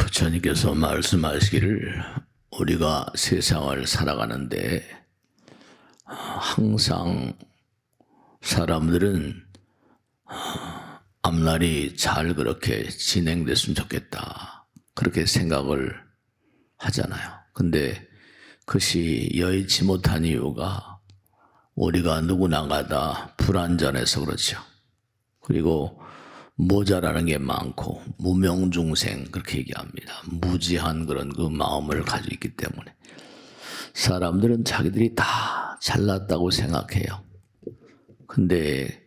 부처님께서 말씀하시기를 우리가 세상을 살아가는데 항상 사람들은 앞날이 잘 그렇게 진행됐으면 좋겠다 그렇게 생각을 하잖아요. 근데 그것이 여의치 못한 이유가 우리가 누구나가 다 불완전해서 그렇죠. 그리고 모자라는 게 많고 무명중생 그렇게 얘기합니다. 무지한 그런 그 마음을 가지고 있기 때문에 사람들은 자기들이 다 잘났다고 생각해요. 근데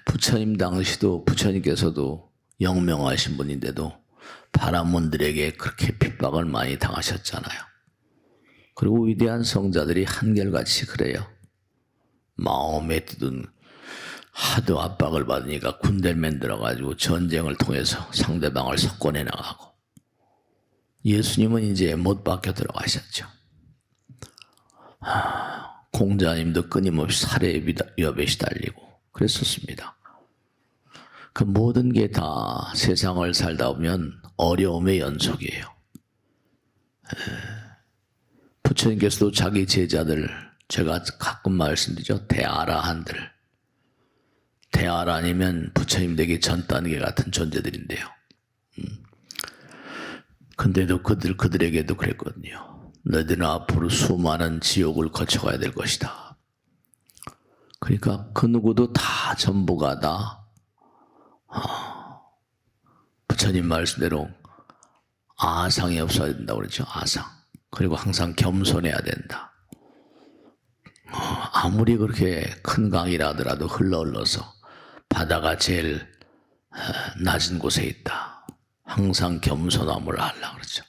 부처님 당시도 부처님께서도 영명하신 분인데도 바라몬들에게 그렇게 핍박을 많이 당하셨잖아요. 그리고 위대한 성자들이 한결같이 그래요. 마음에 드는 하도 압박을 받으니까 군대를 만들어가지고 전쟁을 통해서 상대방을 석권해 나가고, 예수님은 이제 못 박혀 들어가셨죠. 공자님도 끊임없이 살해 위협에 시달리고 그랬었습니다. 그 모든 게 다 세상을 살다 보면 어려움의 연속이에요. 부처님께서도 자기 제자들, 제가 가끔 말씀드리죠. 대아라한들. 대아라니면 부처님 되기 전 단계 같은 존재들인데요. 근데도 그들에게도 그랬거든요. 너희들은 앞으로 수많은 지옥을 거쳐가야 될 것이다. 그러니까 그 누구도 다 전부가 다 부처님 말씀대로 아상이 없어야 된다고 그러죠. 아상. 그리고 항상 겸손해야 된다. 아무리 그렇게 큰 강이라 하더라도 흘러서 바다가 제일 낮은 곳에 있다. 항상 겸손함을 하려고 그러죠.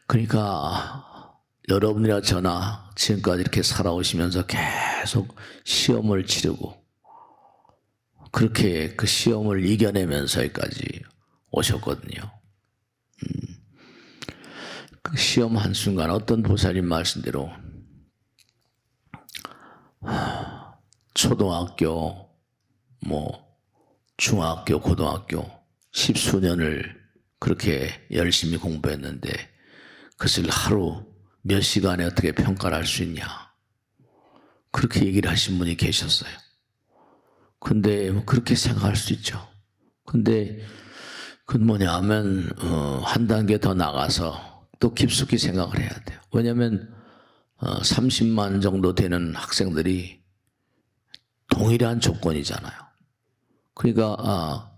그러니까 여러분이나 저나 지금까지 이렇게 살아오시면서 계속 시험을 치르고 그렇게 그 시험을 이겨내면서까지 오셨거든요. 그 시험 한순간 어떤 보살님 말씀대로 초등학교, 중학교, 고등학교 10수년을 그렇게 열심히 공부했는데 그것을 하루 몇 시간에 어떻게 평가를 할 수 있냐. 그렇게 얘기를 하신 분이 계셨어요. 근데 그렇게 생각할 수 있죠. 근데 그건 뭐냐면 한 단계 더 나가서 또 깊숙이 생각을 해야 돼요. 왜냐하면 30만 정도 되는 학생들이 동일한 조건이잖아요. 그러니까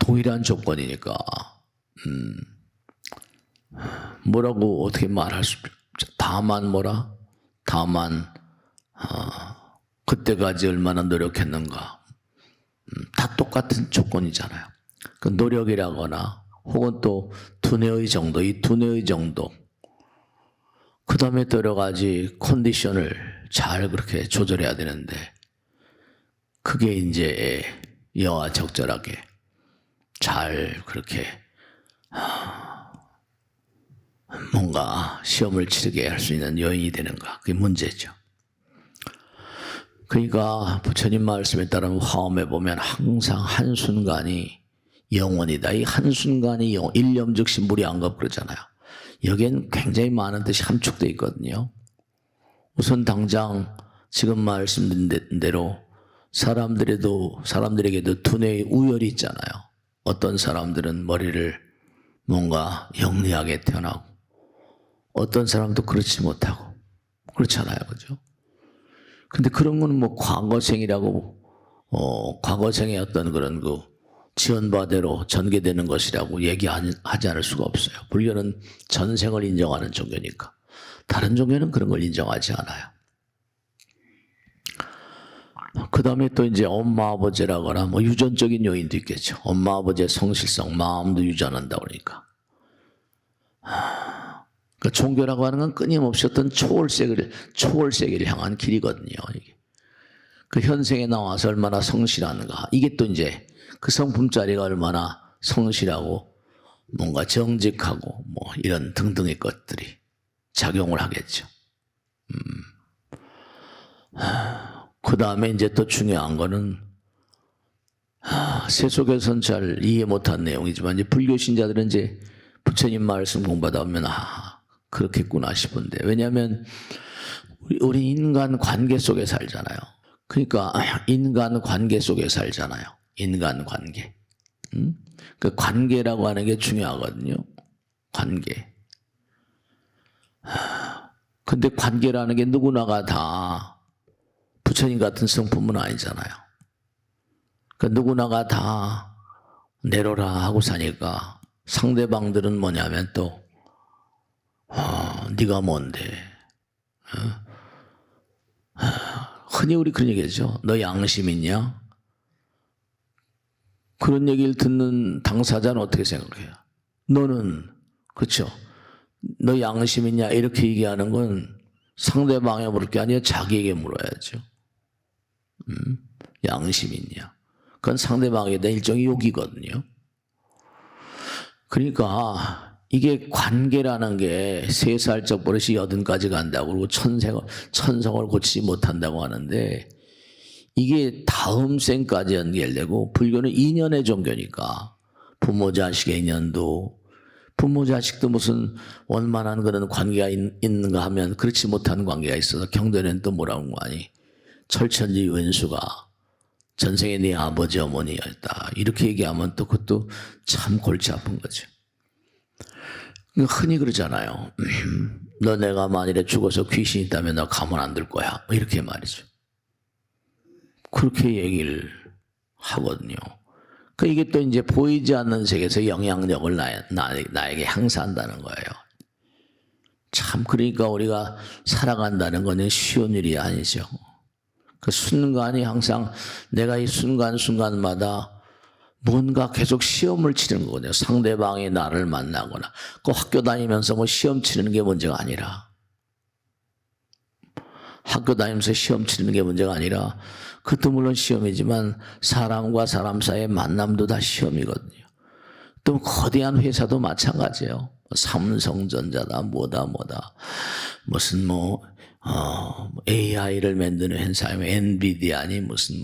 동일한 조건이니까 뭐라고 어떻게 말할 수 없죠. 다만 뭐라? 다만 그때까지 얼마나 노력했는가. 다 똑같은 조건이잖아요. 그 노력이라거나 혹은 또 두뇌의 정도, 이 두뇌의 정도, 그 다음에 또 여러 가지 컨디션을 잘 그렇게 조절해야 되는데 그게 이제 여와 적절하게 잘 그렇게 뭔가 시험을 치르게 할 수 있는 요인이 되는가. 그게 문제죠. 그러니까 부처님 말씀에 따르면 화엄에 보면 항상 한순간이 영원이다. 이 한순간이 일념 즉시 무량겁 그러잖아요. 여기엔 굉장히 많은 뜻이 함축되어 있거든요. 우선 당장 지금 말씀드린 대로 사람들에게도 두뇌의 우열이 있잖아요. 어떤 사람들은 머리를 뭔가 영리하게 태어나고 어떤 사람도 그렇지 못하고 그렇잖아요. 그죠? 근데 그런 거는 과거생이라고 과거생의 어떤 그런 그 지연바대로 전개되는 것이라고 얘기하지 않을 수가 없어요. 불교는 전생을 인정하는 종교니까. 다른 종교는 그런 걸 인정하지 않아요. 그 다음에 또 이제 엄마 아버지라거나 유전적인 요인도 있겠죠. 엄마 아버지의 성실성, 마음도 유전한다 그러니까. 그 종교라고 하는 건 끊임없이 어떤 초월세계를 향한 길이거든요. 이게. 그 현생에 나와서 얼마나 성실한가. 이게 또 이제 그 성품자리가 얼마나 성실하고 뭔가 정직하고 이런 등등의 것들이 작용을 하겠죠. 그 다음에 이제 또 중요한 거는 세속에서는 잘 이해 못한 내용이지만 이제 불교 신자들은 이제 부처님 말씀 공부하다 보면 그렇겠구나 싶은데, 왜냐하면 우리 인간 관계 속에 살잖아요. 그러니까 인간 관계 속에 살잖아요. 인간 관계. 그 관계라고 하는 게 중요하거든요. 관계. 근데 관계라는 게 누구나가 다 부처님 같은 성품은 아니잖아요. 그 누구나가 다 내려라 하고 사니까 상대방들은 뭐냐면 또 네가 뭔데? 흔히 우리 그런 얘기하죠. 너 양심 있냐? 그런 얘기를 듣는 당사자는 어떻게 생각해요? 너는, 그렇죠? 너 양심 있냐? 이렇게 얘기하는 건 상대방에 물을 게 아니라 자기에게 물어야죠. 양심 있냐? 그건 상대방에 대한 일종의 욕이거든요. 그러니까 이게 관계라는 게 3살적 버릇이 80까지 간다고, 그리고 천성을 고치지 못한다고 하는데, 이게 다음 생까지 연결되고, 불교는 인연의 종교니까 부모 자식의 인연도, 부모 자식도 무슨 원만한 그런 관계가 있는가 하면 그렇지 못한 관계가 있어서 경전에는 또 뭐라고 하니, 철천지 원수가 전생에 네 아버지 어머니였다 이렇게 얘기하면 또 그것도 참 골치 아픈 거죠. 흔히 그러잖아요. 너 내가 만일에 죽어서 귀신이 있다면 너 가만 안 둘 거야, 이렇게 말이죠. 그렇게 얘기를 하거든요. 그 이게 또 이제 보이지 않는 세계에서 영향력을 나에게 행사한다는 거예요. 참, 그러니까 우리가 살아간다는 건 쉬운 일이 아니죠. 그 순간이 항상 내가 이 순간순간마다 뭔가 계속 시험을 치는 거거든요. 상대방이 나를 만나거나, 그 학교 다니면서 뭐 시험 치는 게 문제가 아니라, 학교 다니면서 시험 치는 게 문제가 아니라, 그것도 물론 시험이지만 사람과 사람 사이의 만남도 다 시험이거든요. 또 거대한 회사도 마찬가지예요. 삼성전자다 뭐다 무슨 AI를 만드는 회사면 엔비디아니 무슨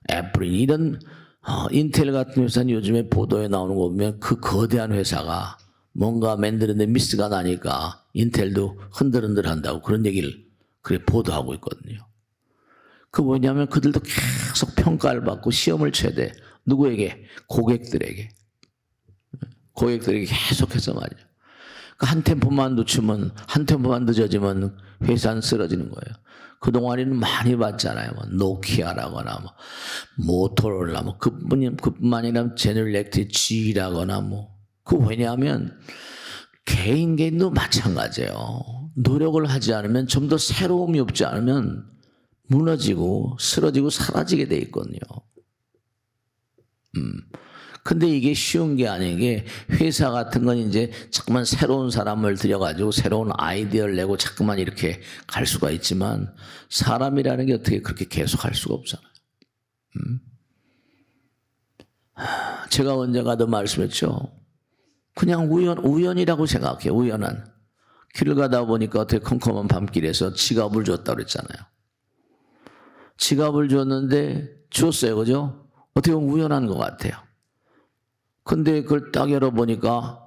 애플이니 이런 인텔 같은 회사는 요즘에 보도에 나오는 거 보면 그 거대한 회사가 뭔가 만드는데 미스가 나니까 인텔도 흔들흔들 한다고 그런 얘기를 그래 보도하고 있거든요. 그 뭐냐면 그들도 계속 평가를 받고 시험을 쳐야 돼. 누구에게? 고객들에게 계속해서 말이죠. 한 템포만 놓치면, 한 템포만 늦어지면 회사는 쓰러지는 거예요. 그동안에는 많이 봤잖아요. 노키아라거나 모토로라 그뿐만 아니라 제너럴 일렉트릭 G라거나 그 왜냐하면 개인도 마찬가지예요. 노력을 하지 않으면, 좀 더 새로움이 없지 않으면 무너지고 쓰러지고 사라지게 돼 있거든요. 근데 이게 쉬운 게 아닌 게, 회사 같은 건 이제 자꾸만 새로운 사람을 들여가지고 새로운 아이디어를 내고 자꾸만 이렇게 갈 수가 있지만, 사람이라는 게 어떻게 그렇게 계속 할 수가 없잖아요. 제가 언젠가도 말씀했죠. 그냥 우연이라고 생각해요. 우연한. 길을 가다 보니까 어떻게 컴컴한 밤길에서 지갑을 줬다고 그랬잖아요. 지갑을 줬어요. 그죠? 어떻게 보면 우연한 것 같아요. 근데 그걸 딱 열어보니까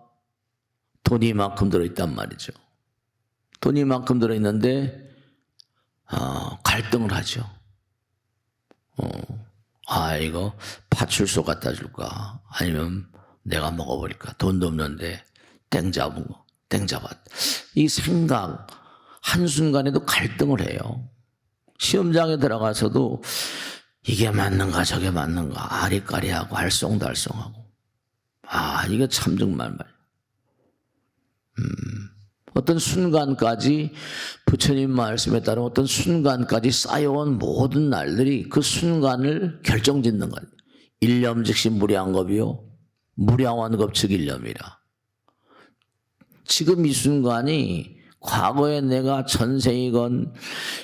돈이 이만큼 들어있단 말이죠. 돈이 이만큼 들어있는데 갈등을 하죠. 이거 파출소 갖다 줄까? 아니면 내가 먹어버릴까? 돈도 없는데 땡잡았. 이 생각 한순간에도 갈등을 해요. 시험장에 들어가서도 이게 맞는가 저게 맞는가 아리까리하고 알쏭달쏭하고, 이게 참 정말 어떤 순간까지, 부처님 말씀에 따르면 어떤 순간까지 쌓여온 모든 날들이 그 순간을 결정짓는 거예요. 일념 즉시 무량겁이요 무량원겁 즉 일념이라. 지금 이 순간이 과거에 내가 전생이건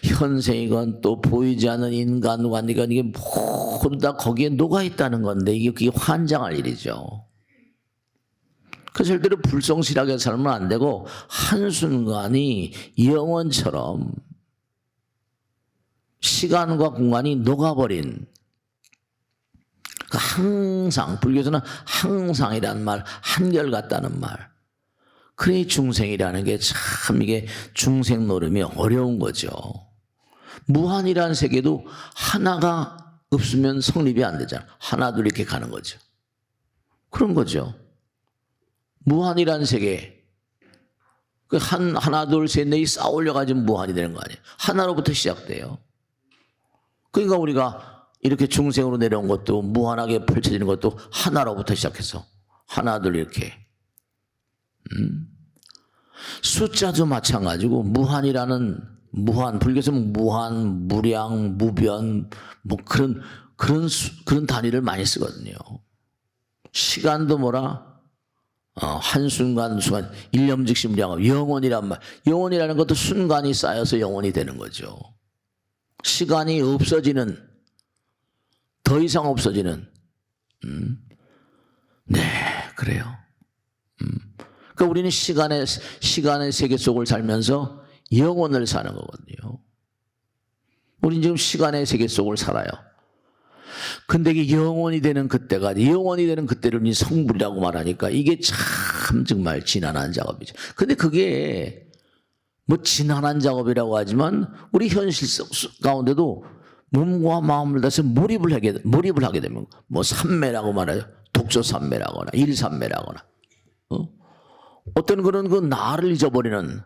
현생이건 또 보이지 않는 인간관이건 이게 모두 다 거기에 녹아있다는 건데, 그게 환장할 일이죠. 그 절대로 불성실하게 살면 안 되고, 한순간이 영원처럼 시간과 공간이 녹아버린, 그 항상, 불교에서는 항상이란 말, 한결같다는 말. 그러니 중생이라는 게 참 이게 중생 노름이 어려운 거죠. 무한이라는 세계도 하나가 없으면 성립이 안 되잖아. 하나, 둘 이렇게 가는 거죠. 그런 거죠. 무한이라는 세계. 그 하나, 둘, 셋, 넷이 쌓아올려 가지고 무한이 되는 거 아니에요. 하나로부터 시작돼요. 그러니까 우리가 이렇게 중생으로 내려온 것도 무한하게 펼쳐지는 것도 하나로부터 시작해서 하나, 둘 이렇게. 숫자도 마찬가지고 무한이라는 무한, 불교에서 무한, 무량, 무변 뭐 그런 단위를 많이 쓰거든요. 시간도 뭐라? 한순간 순간 일념즉시 무량업 영원이란 말. 영원이라는 것도 순간이 쌓여서 영원이 되는 거죠. 시간이 없어지는, 더 이상 없어지는. 네, 그래요. 그러니까 우리는 시간의 세계 속을 살면서 영원을 사는 거거든요. 우리는 지금 시간의 세계 속을 살아요. 근데 이게 영원이 되는 그때가, 영원이 되는 그때를 우리 성불이라고 말하니까 이게 참 정말 지난한 작업이죠. 근데 그게 뭐 지난한 작업이라고 하지만 우리 현실 가운데도 몸과 마음을 다해서 몰입을 하게 되면 뭐 삼매라고 말하죠. 독서 삼매라거나 일삼매라거나. 어떤 그런 그 나를 잊어버리는,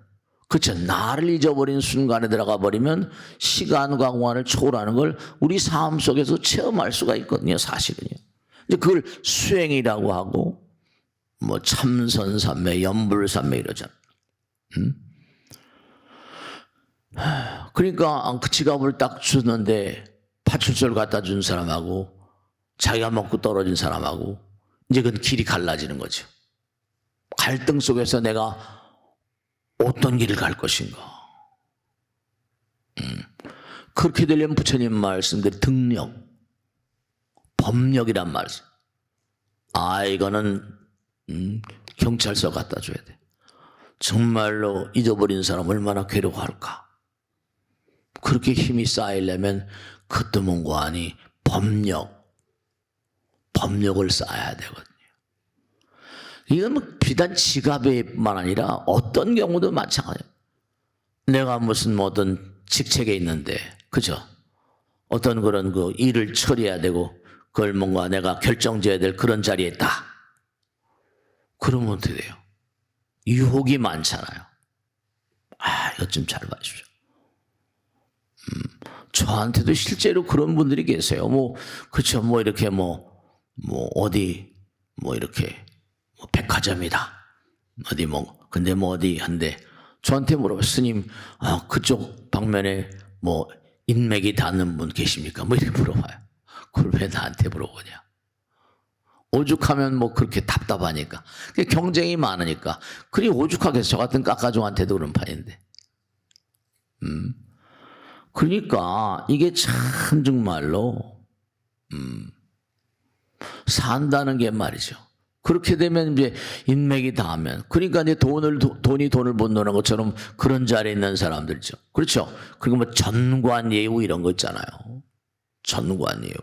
그렇죠. 나를 잊어버리는 순간에 들어가 버리면 시간과 공간을 초월하는 걸 우리 삶 속에서 체험할 수가 있거든요, 사실은요. 이제 그걸 수행이라고 하고, 뭐 참선삼매, 연불삼매 이러잖아. 그러니까 그 지갑을 딱 주는데 파출소를 갖다 준 사람하고 자기가 먹고 떨어진 사람하고 이제 그건 길이 갈라지는 거죠. 갈등 속에서 내가 어떤 길을 갈 것인가. 그렇게 되려면 부처님 말씀대로 등력, 법력이란 말씀. 이거는 경찰서 갖다 줘야 돼. 정말로 잊어버린 사람 얼마나 괴로워할까. 그렇게 힘이 쌓이려면 그것도 뭔가 아니 법력을 쌓아야 되거든요. 이건 뭐 비단 지갑에만 아니라 어떤 경우도 마찬가지예요. 내가 무슨 뭐 어떤 직책에 있는데, 그죠? 어떤 그런 그 일을 처리해야 되고, 그걸 뭔가 내가 결정져야 될 그런 자리에 있다. 그러면 어떻게 돼요? 유혹이 많잖아요. 이것 좀 잘 봐주십시오. 저한테도 실제로 그런 분들이 계세요. 그렇죠. 이렇게 어디, 이렇게, 백화점이다. 근데 어디 한데, 저한테 물어봐요. 스님, 그쪽 방면에 인맥이 닿는 분 계십니까? 이렇게 물어봐요. 그걸 왜 나한테 물어보냐? 오죽하면 그렇게 답답하니까. 경쟁이 많으니까. 그리 오죽하게 저 같은 깎아종한테도 그런 판인데. 그러니까 이게 참 정말로 산다는 게 말이죠. 그렇게 되면 이제 인맥이 닿으면, 그러니까 이제 돈이 돈을 못 노는 것처럼 그런 자리에 있는 사람들이죠. 그렇죠. 그리고 전관예우 이런 거 있잖아요. 전관예우.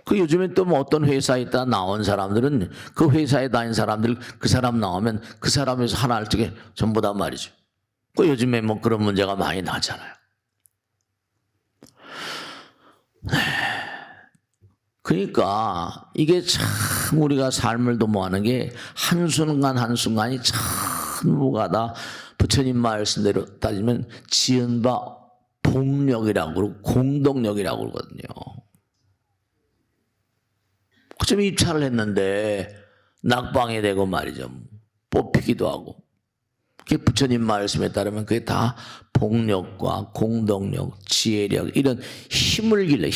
그 요즘엔 또 어떤 회사에 있다 나온 사람들은 그 회사에 다닌 사람들 그 사람 나오면 그 사람에서 하나 할 적에 전부 다 말이죠. 그 요즘에 그런 문제가 많이 나잖아요. 그러니까 이게 참 우리가 삶을 도모하는 게 한순간 한순간이 참 무가다. 부처님 말씀대로 따지면 지은 바 복력이라고 그러고 공덕력이라고 그러거든요. 좀 입찰을 했는데 낙방이 되고 말이죠. 뽑히기도 하고. 그게 부처님 말씀에 따르면 그게 다 복력과 공덕력, 지혜력 이런 힘을 길러.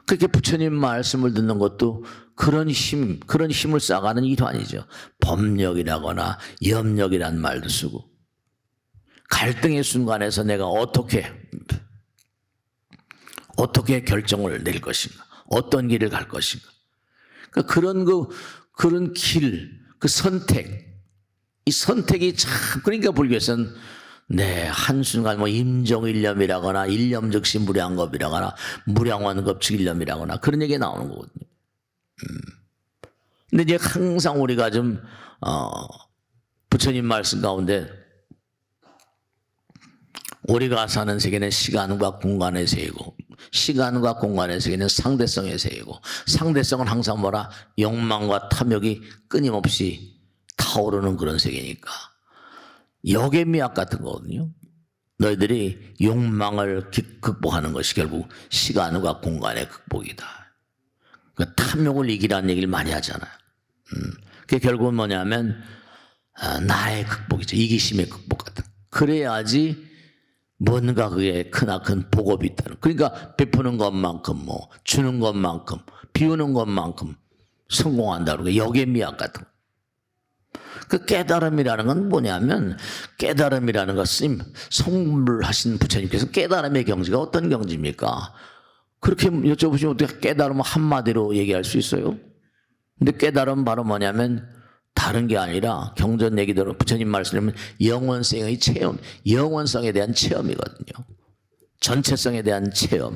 그렇게 부처님 말씀을 듣는 것도 그런 힘을 쌓아가는 일환이죠. 법력이라거나 염력이란 말도 쓰고, 갈등의 순간에서 내가 어떻게 결정을 낼 것인가, 어떤 길을 갈 것인가. 그러니까 그런 길, 그 선택, 이 선택이 참, 그러니까 불교에서는 네, 한순간 뭐 임종일념이라거나 일념즉시 무량겁이라거나 무량원겁측일념이라거나 그런 얘기가 나오는 거거든요. 근데 이제 항상 우리가 좀 부처님 말씀 가운데 우리가 사는 세계는 시간과 공간의 세계고 시간과 공간의 세계는 상대성의 세계고 상대성은 항상 뭐라 욕망과 탐욕이 끊임없이 타오르는 그런 세계니까 역의 미학 같은 거거든요. 너희들이 욕망을 극복하는 것이 결국 시간과 공간의 극복이다. 그 탐욕을 이기라는 얘기를 많이 하잖아요. 그게 결국은 뭐냐면 나의 극복이죠. 이기심의 극복 같은. 그래야지 뭔가 그게 크나큰 복업이 있다는. 그러니까 베푸는 것만큼 뭐 주는 것만큼 비우는 것만큼 성공한다. 그러니까 역의 미학 같은 거. 그 깨달음이라는 건 뭐냐면 깨달음이라는 것은 성불하신 부처님께서 깨달음의 경지가 어떤 경지입니까? 그렇게 여쭤보시면 어떻게 깨달음을 한마디로 얘기할 수 있어요? 근데 깨달음 바로 뭐냐면 다른 게 아니라 경전 얘기대로 부처님 말씀하면 영원성의 체험, 영원성에 대한 체험이거든요. 전체성에 대한 체험.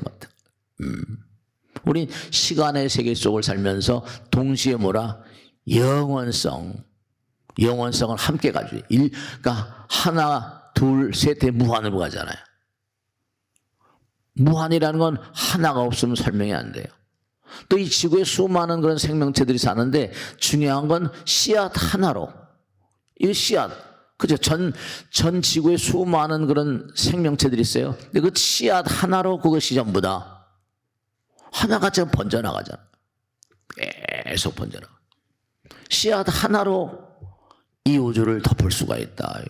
우린 시간의 세계 속을 살면서 동시에 뭐라 영원성을 함께 가지고 그러니까 하나, 둘, 셋에 무한으로 가잖아요. 무한이라는 건 하나가 없으면 설명이 안 돼요. 또 이 지구에 수많은 그런 생명체들이 사는데 중요한 건 씨앗 하나로 이 씨앗 그죠? 전 지구에 수많은 그런 생명체들이 있어요. 근데 그 씨앗 하나로 그것이 전부 다 하나가 지금 번져나가잖아. 계속 번져나가. 씨앗 하나로 이 우주를 덮을 수가 있다.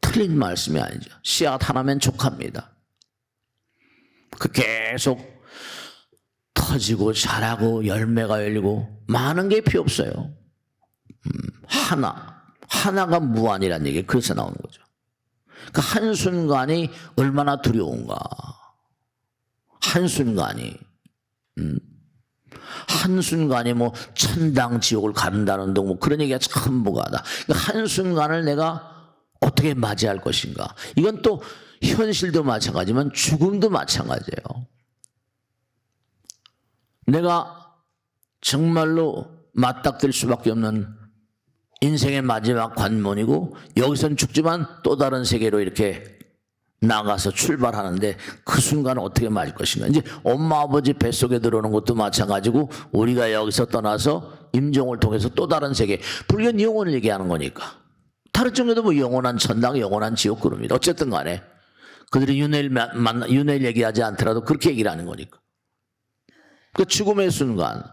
틀린 말씀이 아니죠. 씨앗 하나면 족합니다. 그 계속 터지고 자라고 열매가 열리고 많은 게 필요 없어요. 하나가 무한이라는 얘기 그래서 나오는 거죠. 그 한순간이 얼마나 두려운가. 한순간이 뭐 천당 지옥을 가른다는 등 뭐 그런 얘기가 참 무가하다. 그러니까 한순간을 내가 어떻게 맞이할 것인가. 이건 또 현실도 마찬가지지만 죽음도 마찬가지예요. 내가 정말로 맞닥뜨릴 수밖에 없는 인생의 마지막 관문이고 여기선 죽지만 또 다른 세계로 이렇게 나가서 출발하는데 그 순간은 어떻게 맞을 것인가. 이제 엄마 아버지 뱃속에 들어오는 것도 마찬가지고 우리가 여기서 떠나서 임종을 통해서 또 다른 세계 불교는 영혼을 얘기하는 거니까 다른 종교도 뭐 영원한 천당 영원한 지옥 그럽니다. 어쨌든 간에 그들이 윤회를 얘기하지 않더라도 그렇게 얘기를 하는 거니까. 그 죽음의 순간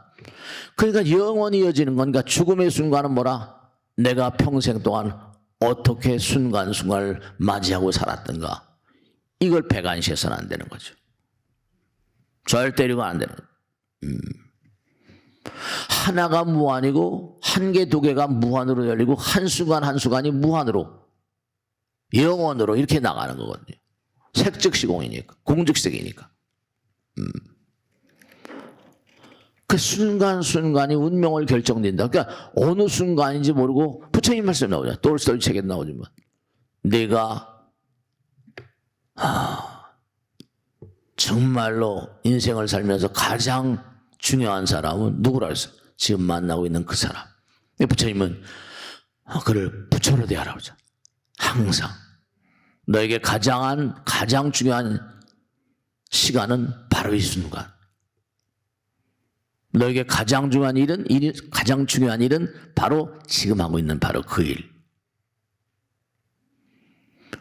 그러니까 영원히 이어지는 거니까 죽음의 순간은 뭐라 내가 평생 동안 어떻게 순간순간을 맞이하고 살았던가 이걸 배관시해서는 안 되는 거죠. 절대로 안 되는 거예요. 하나가 무한이고 한 개, 두 개가 무한으로 열리고 한순간 한순간이 무한으로 영원으로 이렇게 나가는 거거든요. 색즉시공이니까 공즉색이니까. 그 순간순간이 운명을 결정된다. 그러니까 어느 순간인지 모르고 부처님 말씀 나오잖아요. 돌스토이 책에 나오지만 내가 정말로 인생을 살면서 가장 중요한 사람은 누구라 했어요? 지금 만나고 있는 그 사람. 부처님은 그를 부처로 대하라고 하죠. 항상 너에게 가장 중요한 시간은 바로 이 순간. 너에게 가장 중요한 일은 바로 지금 하고 있는 바로 그 일.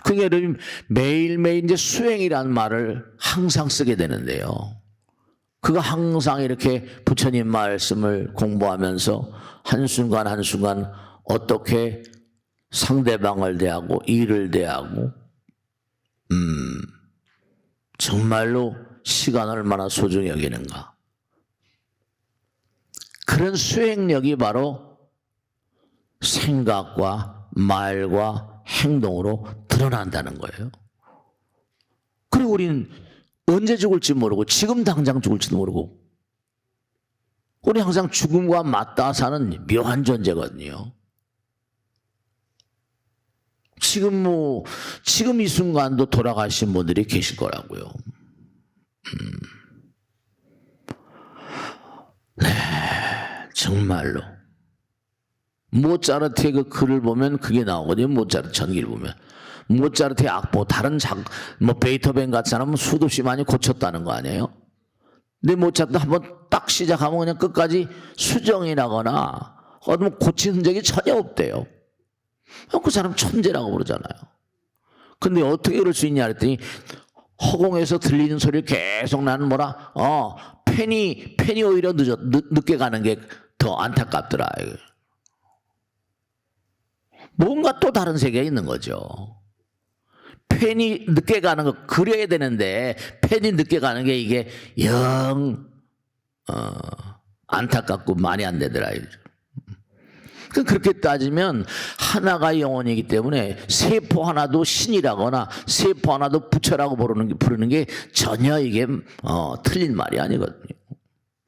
그게 여러분 매일매일 이제 수행이라는 말을 항상 쓰게 되는데요. 그가 항상 이렇게 부처님 말씀을 공부하면서 한순간 한순간 어떻게 상대방을 대하고 일을 대하고 정말로 시간을 얼마나 소중히 여기는가. 그런 수행력이 바로 생각과 말과 행동으로 드러난다는 거예요. 그리고 우리는 언제 죽을지 모르고 지금 당장 죽을지도 모르고 우리 항상 죽음과 맞닿아 사는 묘한 존재거든요. 지금 이 순간도 돌아가신 분들이 계실 거라고요. 네, 정말로. 모차르트의 그 글을 보면 그게 나오거든요. 모차르트 전기를 보면. 모차르트의 악보, 다른 베이토벤 같은 사람은 수도 없이 많이 고쳤다는 거 아니에요? 근데 모차르트 한번 딱 시작하면 그냥 끝까지 수정이 나거나 고친 흔적이 전혀 없대요. 그 사람 천재라고 그러잖아요. 근데 어떻게 그럴 수 있냐 그랬더니 허공에서 들리는 소리를 계속 나는 펜이 오히려 늦게 가는 게 더 안타깝더라. 뭔가 또 다른 세계가 있는 거죠. 펜이 늦게 가는 거 그려야 되는데 펜이 늦게 가는 게 이게 영 안타깝고 말이 안 되더라. 그렇게 따지면 하나가 영혼이기 때문에 세포 하나도 신이라거나 세포 하나도 부처라고 부르는 게 전혀 이게 틀린 말이 아니거든요.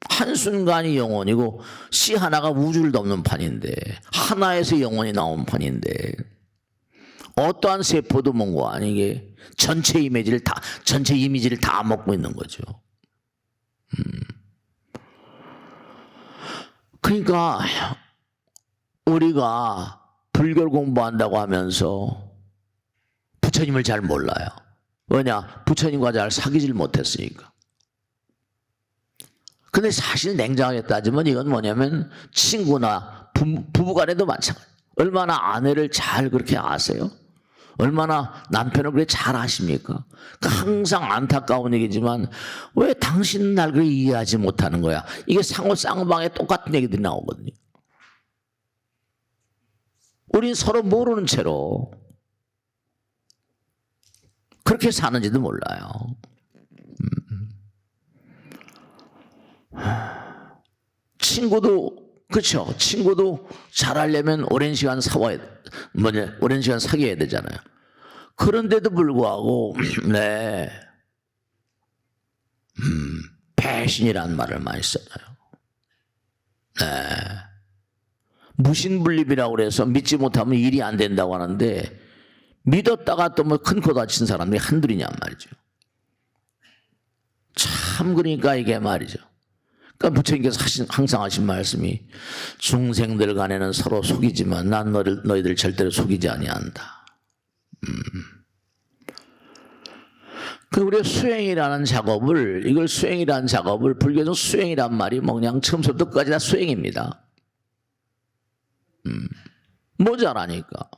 한순간이 영혼이고 씨 하나가 우주를 덮는 판인데 하나에서 영혼이 나온 판인데 어떠한 세포도 뭔가 아니게 전체 이미지를 다 먹고 있는 거죠. 그러니까 우리가 불교를 공부한다고 하면서 부처님을 잘 몰라요. 왜냐? 부처님과 잘 사귀질 못했으니까. 근데 사실 냉정하게 따지면 이건 뭐냐면 친구나 부부간에도 마찬가지. 얼마나 아내를 잘 그렇게 아세요? 얼마나 남편을 그렇게 잘 아십니까? 항상 안타까운 얘기지만 왜 당신은 날 그렇게 이해하지 못하는 거야? 이게 상호 쌍방에 똑같은 얘기들이 나오거든요. 우린 서로 모르는 채로 그렇게 사는지도 몰라요. 친구도 그렇죠. 친구도 잘하려면 오랜 시간 사귀어야 되잖아요. 그런데도 불구하고 배신이라는 말을 많이 써요. 무신불립이라고 그래서 믿지 못하면 일이 안 된다고 하는데 믿었다가 또 큰 코 다친 사람이 한둘이냔 말이죠. 참 그러니까 이게 말이죠. 그러니까 부처님께서 항상 하신 말씀이 중생들 간에는 서로 속이지만 난 너희들 절대로 속이지 아니한다. 그 우리가 수행이라는 작업을 불교에서 수행이란 말이 그냥 처음부터 끝까지 다 수행입니다. 모자라니까.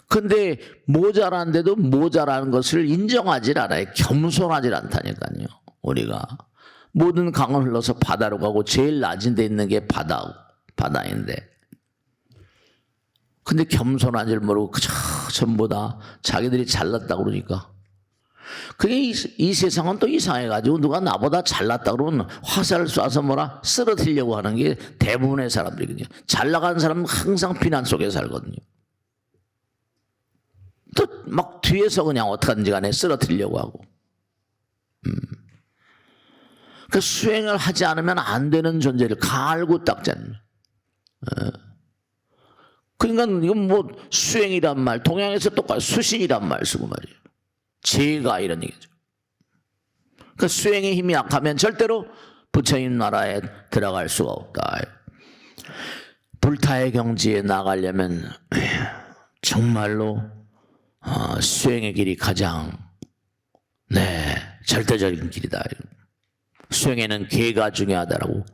근데 모자란데도 모자라는 것을 인정하지 않아요. 겸손하지 않다니까요. 우리가 모든 강을 흘러서 바다로 가고 제일 낮은 데 있는 게 바다인데 근데 겸손한 줄 모르고 그저 전부 다 자기들이 잘났다고 그러니까 그게 이 세상은 또 이상해가지고 누가 나보다 잘났다 그러면 화살을 쏴서 쓰러뜨리려고 하는 게 대부분의 사람들이거든요. 잘 나가는 사람은 항상 비난 속에 살거든요. 또 막 뒤에서 그냥 어떡하든지 간에 쓰러뜨리려고 하고 그 수행을 하지 않으면 안 되는 존재를 갈고 닦잖아요. 그러니까 이건 수행이란 말 동양에서 똑같이 수신이란 말 쓰고 말이에요. 제가 이런 얘기죠. 그 수행의 힘이 약하면 절대로 부처님 나라에 들어갈 수가 없다. 불타의 경지에 나가려면 정말로 수행의 길이 가장 절대적인 길이다. 수행에는 계가 중요하다라고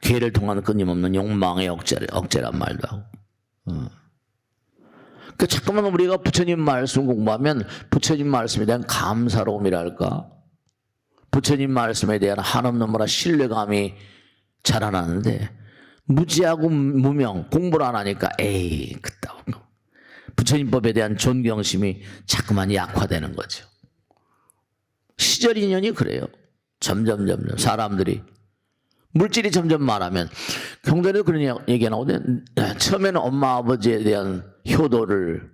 계를 통한 끊임없는 욕망의 억제란 말도 하고 그 자꾸만 우리가 부처님 말씀 공부하면 부처님 말씀에 대한 감사로움이랄까 부처님 말씀에 대한 한없는 신뢰감이 자라나는데 무지하고 무명 공부를 안 하니까 그따위 부처님 법에 대한 존경심이 자꾸만 약화되는 거죠. 시절 인연이 그래요. 점점 사람들이 물질이 점점 많으면 경전에도 그런 얘기가 나오거든요. 처음에는 엄마 아버지에 대한 효도를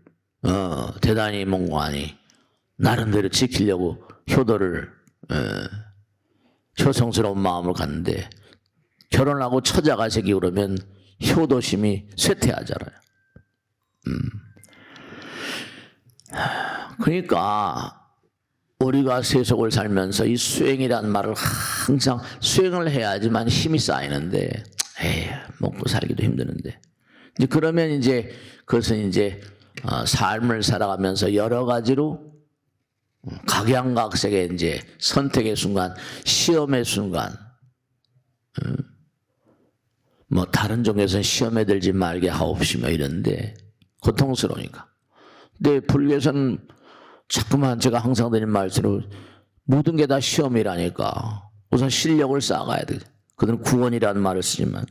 대단히 몽고하니 나름대로 지키려고 효도를 효성스러운 마음을 갖는데 결혼하고 처자가 생기고 그러면 효도심이 쇠퇴하잖아요. 그러니까 우리가 세속을 살면서 이 수행이라는 말을 항상 수행을 해야지만 힘이 쌓이는데, 먹고 살기도 힘드는데. 이제 그러면 이제 그것은 이제 삶을 살아가면서 여러 가지로 각양각색의 이제 선택의 순간, 시험의 순간, 뭐 다른 종에서는 시험에 들지 말게 하옵시며 이런데 고통스러우니까. 근데 불교에서는 자꾸만 제가 항상 드리는 말씀으로 모든 게 다 시험이라니까. 우선 실력을 쌓아가야 돼. 그들은 구원이라는 말을 쓰지만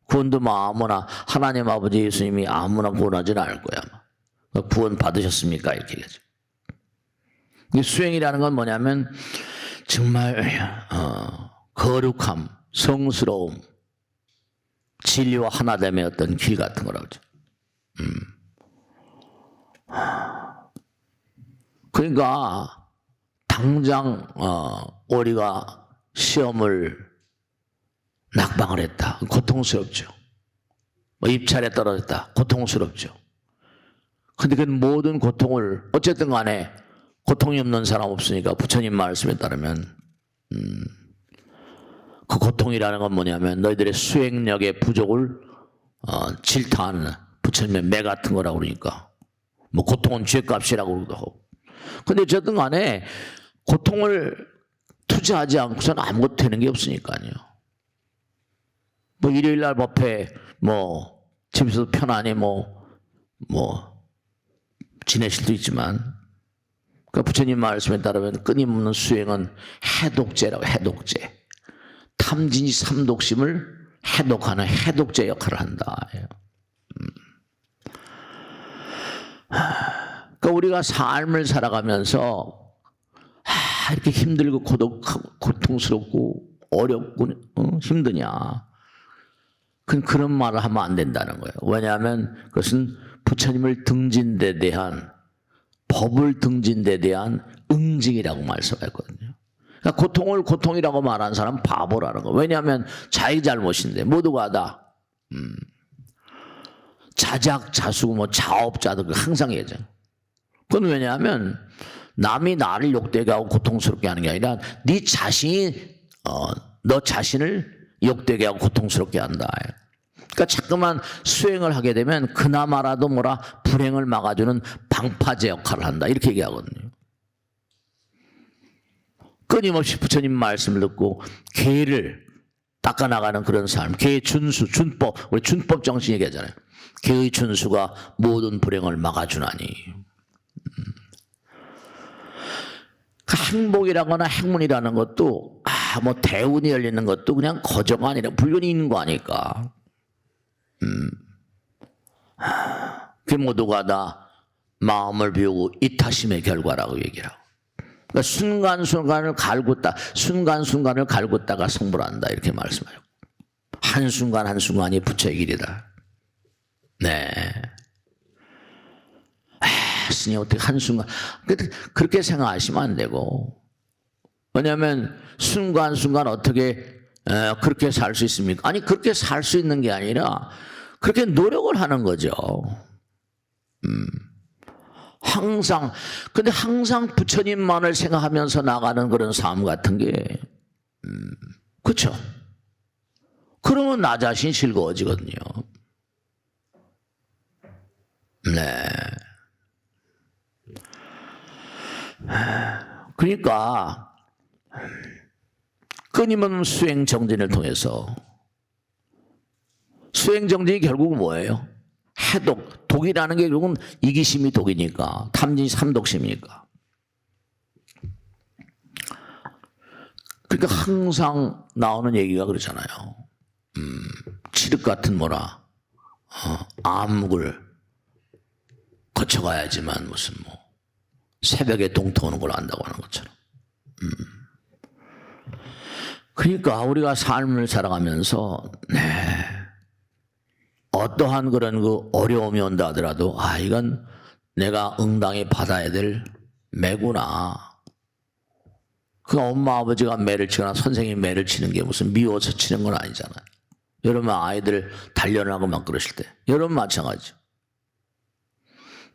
구원도 뭐 아무나 하나님 아버지 예수님이 아무나 구원하지는 않을 거야. 그러니까 구원 받으셨습니까? 이렇게 얘기하죠. 이 수행이라는 건 뭐냐면 정말 거룩함, 성스러움, 진리와 하나됨의 어떤 길 같은 거라고 하죠. 그러니까 당장 우리가 시험을 낙방을 했다. 고통스럽죠. 뭐 입찰에 떨어졌다. 고통스럽죠. 근데 그 모든 고통을 어쨌든 간에 고통이 없는 사람 없으니까 부처님 말씀에 따르면 그 고통이라는 건 뭐냐면 너희들의 수행력의 부족을 질타하는 부처님의 매 같은 거라고 그러니까 뭐 고통은 죄값이라고 그러기도 하고. 근데 어쨌든 간에 고통을 투자하지 않고서는 아무것도 되는 게 없으니까요. 뭐 일요일 날 법회 뭐 집에서도 편안히 뭐 지내실 수도 있지만 그 부처님 말씀에 따르면 끊임없는 수행은 해독제라고. 해독제. 탐진이 삼독심을 해독하는 해독제 역할을 한다. 그러니까 우리가 삶을 살아가면서 이렇게 힘들고 고독하고 고통스럽고 어렵고 힘드냐. 그런 말을 하면 안 된다는 거예요. 왜냐하면 그것은 부처님을 등진 데 대한 법을 등진 데 대한 응징이라고 말씀했거든요. 그러니까 고통을 고통이라고 말하는 사람은 바보라는 거. 왜냐하면 자기 잘못인데 모두가 다 자작자수고 뭐 자업자득 항상 얘기하잖아요. 그건 왜냐하면 남이 나를 욕되게 하고 고통스럽게 하는 게 아니라 네 자신이 너 자신을 욕되게 하고 고통스럽게 한다. 그러니까 자꾸만 수행을 하게 되면 그나마라도 불행을 막아주는 방파제 역할을 한다. 이렇게 얘기하거든요. 끊임없이 부처님 말씀을 듣고 개를 닦아나가는 그런 삶. 개의 준수, 준법. 우리 준법 정신 얘기하잖아요. 개의 준수가 모든 불행을 막아주나니. 행복이라거나 행운이라는 것도 뭐 대운이 열리는 것도 그냥 거저가 아니라 불륜이 있는 거 아닐까. 그 모두가 다 마음을 비우고 이타심의 결과라고 얘기를 하고. 그러니까 순간순간을 갈궜다가 성불한다 이렇게 말씀해요. 한순간 한순간이 부처의 길이다. 네. 스님 어떻게 한순간 그렇게 생각하시면 안 되고. 왜냐하면 순간순간 어떻게 그렇게 살 수 있습니까? 아니 그렇게 살 수 있는 게 아니라 그렇게 노력을 하는 거죠. 근데 항상 부처님만을 생각하면서 나가는 그런 삶 같은 게 그렇죠? 그러면 나 자신이 즐거워지거든요. 네. 그러니까 끊임없는 수행 정진을 통해서 수행 정진이 결국은 뭐예요? 해독. 독이라는 게 결국은 이기심이 독이니까 탐진이 삼독심이니까. 그러니까 항상 나오는 얘기가 그렇잖아요. 칠흑 같은 암흑을 거쳐가야지만 무슨 새벽에 동터 오는 걸 안다고 하는 것처럼. 그러니까 우리가 삶을 살아가면서 어떠한 그런 어려움이 온다 하더라도 이건 내가 응당히 받아야 될 매구나. 그 엄마 아버지가 매를 치거나 선생님이 매를 치는 게 무슨 미워서 치는 건 아니잖아요. 여러분 아이들 단련하고 막 그러실 때 여러분 마찬가지죠.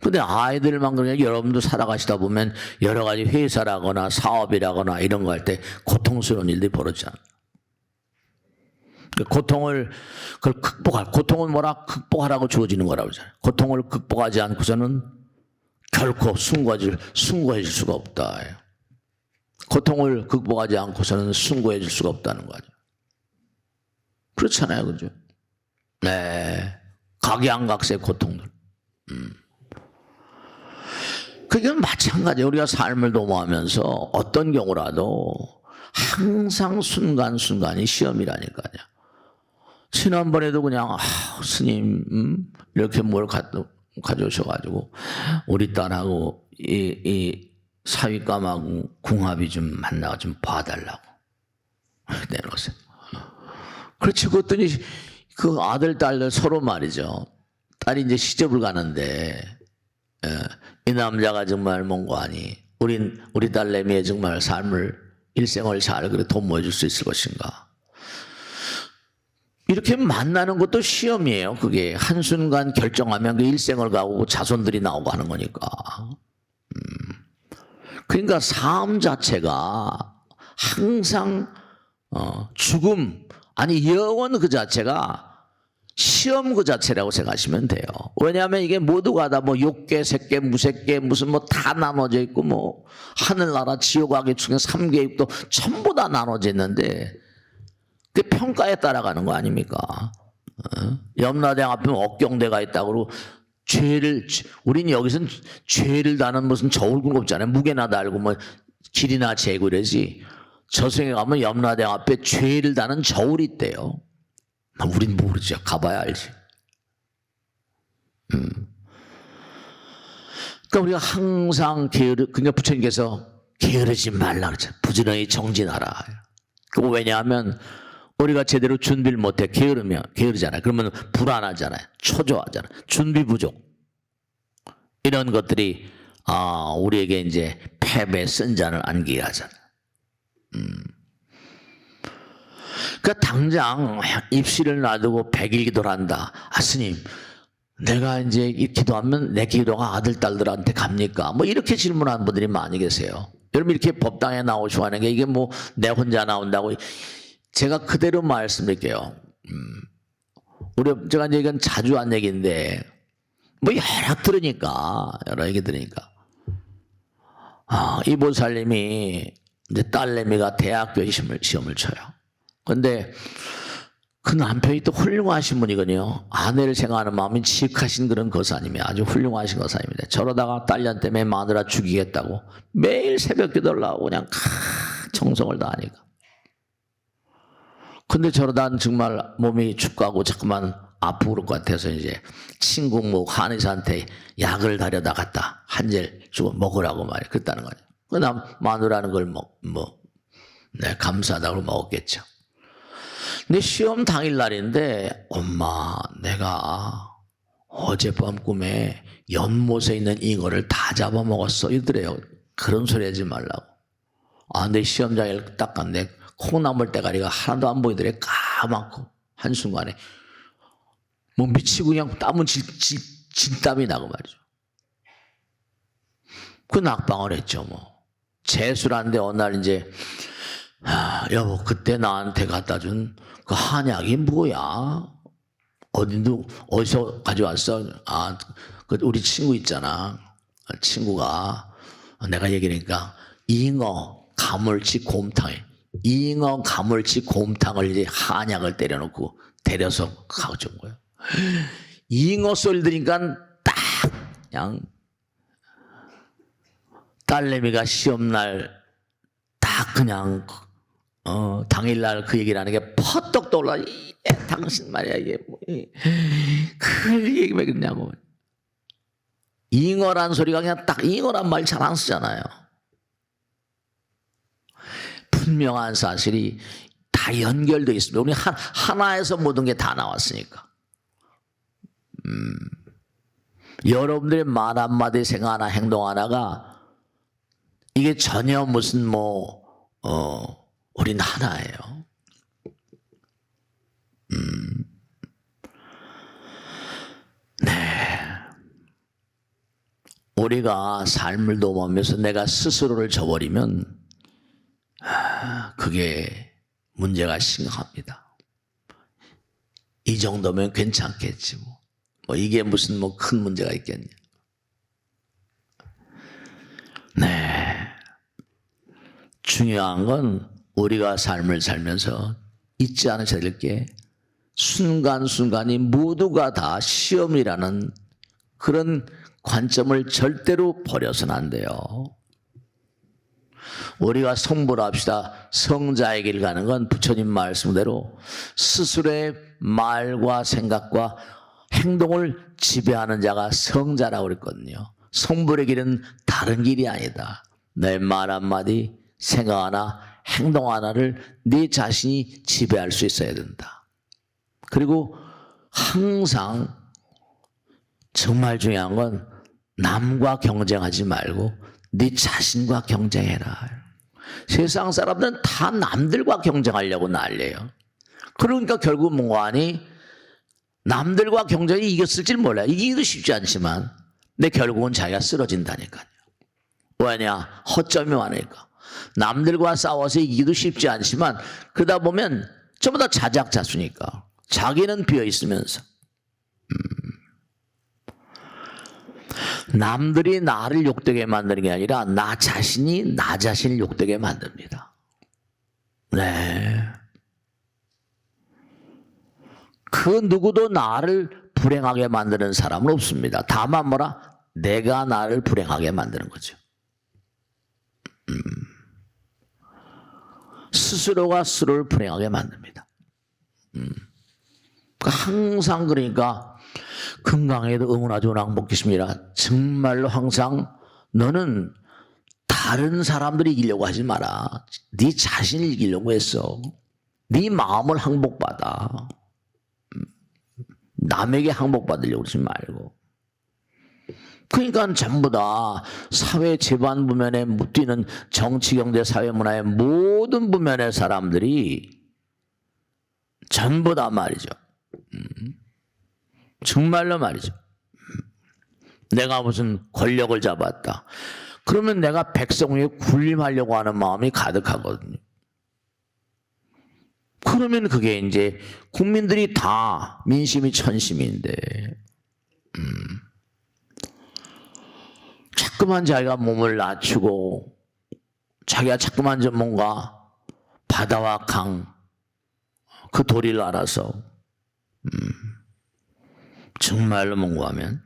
근데 아이들만 그러냐? 여러분도 살아가시다 보면 여러 가지 회사라거나 사업이라거나 이런 거 할 때 고통스러운 일들이 벌어지잖아. 고통을 그걸 고통은 뭐라? 극복하라고 주어지는 거라고 그러잖아요. 고통을 극복하지 않고서는 결코 숭고해질 수가 없다. 고통을 극복하지 않고서는 숭고해질 수가 없다는 거죠. 그렇잖아요, 그죠? 네, 각양각색 고통들. 그게 마찬가지예요. 우리가 삶을 도모하면서 어떤 경우라도 항상 순간순간이 시험이라니까요. 지난번에도 그냥 스님 이렇게 뭘 가져오셔가지고 우리 딸하고 이 사위감하고 궁합이 좀 만나가 좀 봐달라고 내놓으세요. 그렇지. 그랬더니 그 아들 딸들 서로 말이죠. 딸이 이제 시집을 가는데 이 남자가 정말 뭔가 아니 우리 딸내미의 정말 삶을 일생을 잘 그래 도모해줄 수 있을 것인가. 이렇게 만나는 것도 시험이에요. 그게 한순간 결정하면 그 일생을 가고 자손들이 나오고 하는 거니까. 그러니까 삶 자체가 항상 죽음 아니 영원 그 자체가 시험 그 자체라고 생각하시면 돼요. 왜냐하면 이게 모두가 다 뭐 욕계, 색계, 무색계 무슨 뭐 다 나눠져 있고 뭐 하늘나라 지옥하게 중에 3계육도 전부 다 나눠져 있는데 그 평가에 따라가는 거 아닙니까? 염라대왕 앞에 억경대가 있다고 그러고 우린 여기서는 죄를 다는 무슨 저울 굴겁잖아요. 무게나 달고 뭐 길이나 재고 이러지. 저승에 가면 염라대왕 앞에 죄를 다는 저울이 있대요. 우린 모르죠. 가봐야 알지. 그러니까 우리가 항상 그러니까 부처님께서 게으르지 말라 그러죠. 부지런히 정진하라. 그거 왜냐하면 우리가 제대로 준비를 못해 게으르잖아요. 그러면 불안하잖아요. 초조하잖아요. 준비 부족. 이런 것들이 우리에게 이제 패배 쓴잔을 안기게 하잖아요. 그러니까 당장 입시를 놔두고 100일 기도를 한다. 스님 내가 이제 기도하면 내 기도가 아들 딸들한테 갑니까? 뭐 이렇게 질문하는 분들이 많이 계세요. 여러분 이렇게 법당에 나오시고 하는 게 이게 뭐 내 혼자 나온다고 제가 그대로 말씀드릴게요. 제가 이제 이건 자주 한 얘기인데 뭐 여러 얘기 들으니까 이 보살님이 이제 딸내미가 대학교 시험을 쳐요. 근데 그 남편이 또 훌륭하신 분이거든요. 아내를 생각하는 마음이 지극하신 그런 거사님이 아주 훌륭하신 거사님입니다. 저러다가 딸년 때문에 마누라 죽이겠다고 매일 새벽 기도를 하고 그냥 정성을 다하니까. 근데 저러다 정말 몸이 축가고 자꾸만 아프고 그럴 것 같아서 이제 친구 뭐 한의사한테 약을 다려다 갔다 한젤 주고 먹으라고 말이야. 그랬다는 거죠. 그 마누라는 걸 네, 감사하다고 먹었겠죠. 근데 시험 당일날인데 엄마 내가 어젯밤 꿈에 연못에 있는 잉어를 다 잡아먹었어 이러더래요. 그런 소리 하지 말라고. 내 시험장을 딱 갔는데 콩나물 대가리가 하나도 안 보이더래. 까맣고 한순간에 뭐 미치고 그냥 땀은 진땀이 나고 말이죠. 그 낙방을 했죠 뭐. 재수라는데 어느 날 이제 여보 그때 나한테 갖다 준 그 한약이 뭐야? 어디서 가져왔어? 그 우리 친구 있잖아. 친구가 내가 얘기하니까 잉어 가물치 곰탕에 잉어 가물치 곰탕을 이제 한약을 때려놓고 데려서 가져온 거예요. 잉어 소리 들으니까 딱 그냥 딸내미가 시험날 딱 그냥 당일날 그 얘기를 하는 게 퍼떡 떠올라. 당신 말이야 이게 뭐 그 얘기 왜 그러냐고. 잉어란 소리가 그냥 딱 잉어란 말 잘 안 쓰잖아요. 분명한 사실이 다 연결되어 있습니다. 우리 하나에서 모든 게 다 나왔으니까. 여러분들의 말 한마디 생각 하나 행동 하나가 이게 전혀 무슨 우린 하나예요. 네. 우리가 삶을 도모하면서 내가 스스로를 저버리면 그게 문제가 심각합니다. 이 정도면 괜찮겠지 뭐 이게 무슨 큰 문제가 있겠냐. 네, 중요한 건 우리가 삶을 살면서 잊지 않으셔야 될 게 순간순간이 모두가 다 시험이라는 그런 관점을 절대로 버려서는 안 돼요. 우리가 성불을 합시다. 성자의 길 가는 건 부처님 말씀대로 스스로의 말과 생각과 행동을 지배하는 자가 성자라고 그랬거든요. 성불의 길은 다른 길이 아니다. 내 말 한마디, 생각 하나, 행동 하나를 네 자신이 지배할 수 있어야 된다. 그리고 항상 정말 중요한 건 남과 경쟁하지 말고 네 자신과 경쟁해라. 세상 사람들은 다 남들과 경쟁하려고 난리예요. 그러니까 결국 뭔가 하니 남들과 경쟁이 이겼을지 몰라요. 이기기도 쉽지 않지만 근데 결국은 자기가 쓰러진다니까요. 왜냐? 허점이 많으니까. 남들과 싸워서 이기기도 쉽지 않지만 그러다 보면 전부 다 자작자수니까 자기는 비어있으면서 남들이 나를 욕되게 만드는 게 아니라 나 자신이 나 자신을 욕되게 만듭니다. 네. 그 누구도 나를 불행하게 만드는 사람은 없습니다. 다만 뭐라? 내가 나를 불행하게 만드는 거죠. 스스로가 스스로를 불행하게 만듭니다. 항상 그러니까 건강에도 응원하 좋은 행복이십니다. 정말로 항상 너는 다른 사람들이 이기려고 하지 마라. 네 자신을 이기려고 했어. 네 마음을 행복받아. 남에게 행복받으려고 그러지 말고. 그러니까 전부 다 사회 재반 부면에 뛰는 정치, 경제, 사회, 문화의 모든 부면의 사람들이 전부 다 말이죠. 정말로 말이죠. 내가 무슨 권력을 잡았다. 그러면 내가 백성 위에 군림하려고 하는 마음이 가득하거든요. 그러면 그게 이제 국민들이 다 민심이 천심인데 자꾸만 자기가 몸을 낮추고 자기가 자꾸만 좀 뭔가 바다와 강 그 도리를 알아서 정말로 뭔가하면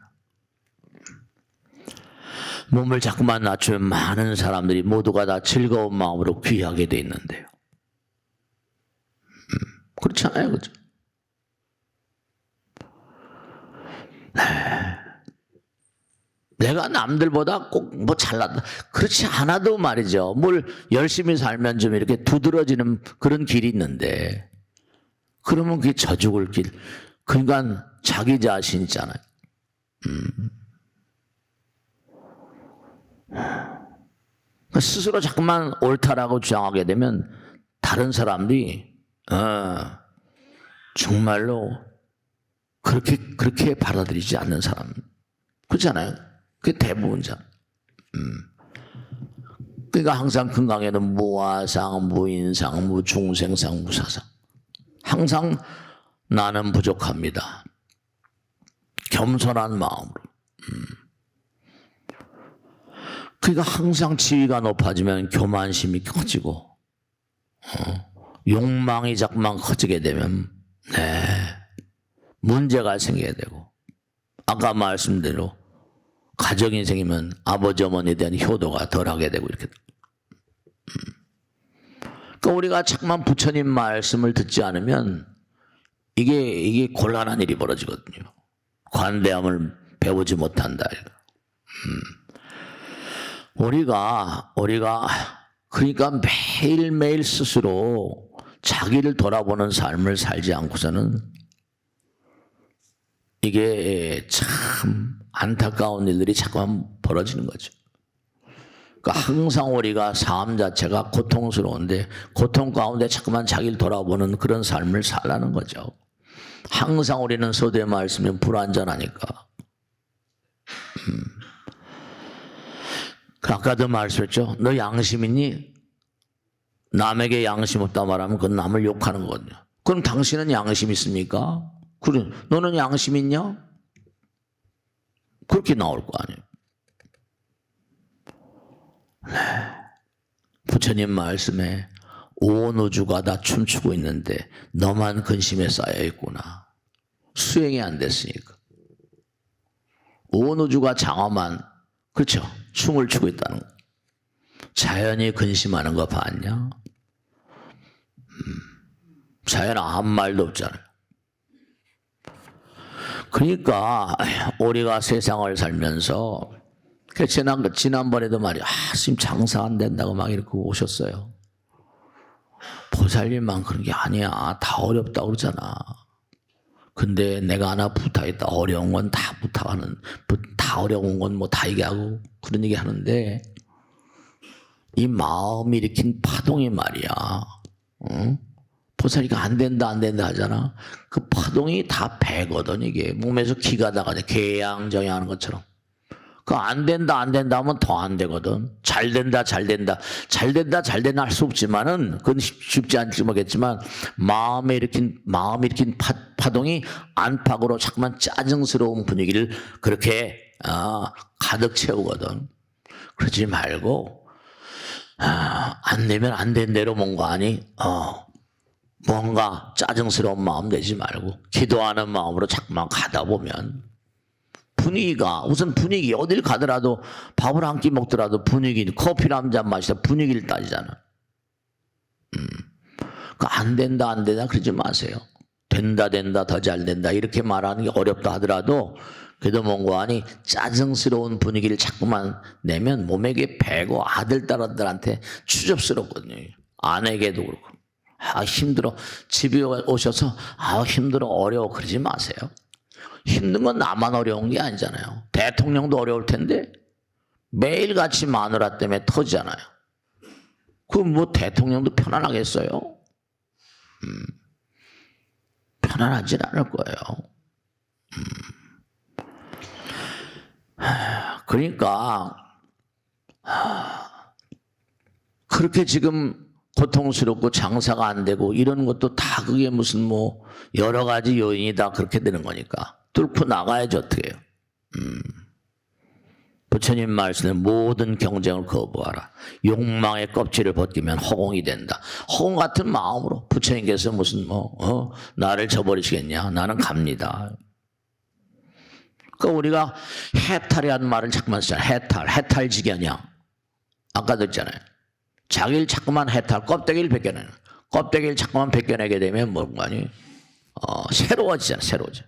몸을 자꾸만 낮추면 많은 사람들이 모두가 다 즐거운 마음으로 귀하게 돼 있는데요. 그렇잖아요, 그죠? 네. 내가 남들보다 꼭 뭐 잘났다. 그렇지 않아도 말이죠. 뭘 열심히 살면 좀 이렇게 두드러지는 그런 길이 있는데, 그러면 그게 저 죽을 길. 그러니까 자기 자신 있잖아요. 스스로 자꾸만 옳다라고 주장하게 되면 다른 사람들이 정말로 그렇게 받아들이지 않는 사람. 그렇잖아요. 그게 대부분이잖아요. 그러니까 항상 건강에는 무아상, 무인상, 무중생상, 무사상. 항상 나는 부족합니다. 겸손한 마음으로. 그러니까 항상 지위가 높아지면 교만심이 커지고 욕망이 자꾸만 커지게 되면 문제가 생기게 되고 아까 말씀대로 가정이 생기면 아버지 어머니에 대한 효도가 덜하게 되고 이렇게. 그러니까 우리가 자꾸만 부처님 말씀을 듣지 않으면 이게 곤란한 일이 벌어지거든요. 관대함을 배우지 못한다. 우리가 그러니까 매일매일 스스로 자기를 돌아보는 삶을 살지 않고서는 이게 참 안타까운 일들이 자꾸만 벌어지는 거죠. 그러니까 항상 우리가 삶 자체가 고통스러운데 고통 가운데 자꾸만 자기를 돌아보는 그런 삶을 살라는 거죠. 항상 우리는 서두에 말씀이 불완전하니까. 아까도 말씀했죠. 너 양심 있니? 남에게 양심 없다 말하면 그건 남을 욕하는 거거든요. 그럼 당신은 양심 있습니까? 그래, 너는 양심 있냐? 그렇게 나올 거 아니에요. 네. 부처님 말씀에 온 우주가 다 춤추고 있는데 너만 근심에 쌓여 있구나. 수행이 안 됐으니까. 온 우주가 장엄한, 그렇죠, 춤을 추고 있다는 거. 자연이 근심하는 거 봤냐? 자연은 아무 말도 없잖아요. 그러니까 우리가 세상을 살면서 지난번에도 말이야, 스님 장사 안 된다고 막 이렇게 오셨어요. 보살님만 그런 게 아니야. 다 어렵다고 그러잖아. 근데 내가 하나 부탁했다. 어려운 건 다 부탁하는, 다 어려운 건 뭐 다 얘기하고 그런 얘기 하는데, 이 마음이 일으킨 파동이 말이야. 응? 보살이가 안 된다 하잖아. 그 파동이 다 배거든. 이게 몸에서 기가 나가냐. 개양정이 하는 것처럼. 그 안 된다 하면 더 안 되거든. 잘 된다 할 수 없지만은, 그건 쉽지 않지 모르겠지만, 마음에 일으킨 파동이 안팎으로 자꾸만 짜증스러운 분위기를 그렇게 가득 채우거든. 그러지 말고 안 되면 안 된 대로 뭔가 하니 뭔가 짜증스러운 마음 내지 말고 기도하는 마음으로 자꾸만 가다 보면 분위기가, 우선 분위기, 어딜 가더라도 밥을 한 끼 먹더라도 분위기, 커피를 한 잔 마시다 분위기를 따지잖아. 안 된다 그러지 마세요. 된다 더 잘 된다 이렇게 말하는 게 어렵다 하더라도 그래도 뭔가 하니 짜증스러운 분위기를 자꾸만 내면 몸에게 배고 아들 딸한테 추접스럽거든요. 아내에게도 그렇고. 힘들어. 집에 오셔서 힘들어 어려워 그러지 마세요. 힘든 건 나만 어려운 게 아니잖아요. 대통령도 어려울 텐데 매일같이 마누라 때문에 터지잖아요. 그럼 뭐 대통령도 편안하겠어요? 편안하진 않을 거예요. 그러니까 그렇게 지금 고통스럽고 장사가 안 되고 이런 것도 다 그게 무슨 뭐 여러 가지 요인이다 그렇게 되는 거니까 뚫고 나가야지 어떻게 해요. 부처님 말씀에 모든 경쟁을 거부하라. 욕망의 껍질을 벗기면 허공이 된다. 허공 같은 마음으로 부처님께서 무슨 나를 저버리시겠냐. 나는 갑니다. 그러니까 우리가 해탈이라는 말을 자꾸만 쓰잖아요. 해탈지견이야. 아까도 했잖아요. 자기를 자꾸만 해탈, 껍데기를 벗겨내는. 껍데기를 자꾸만 벗겨내게 되면 뭔가니 새로워지잖아. 새로워져.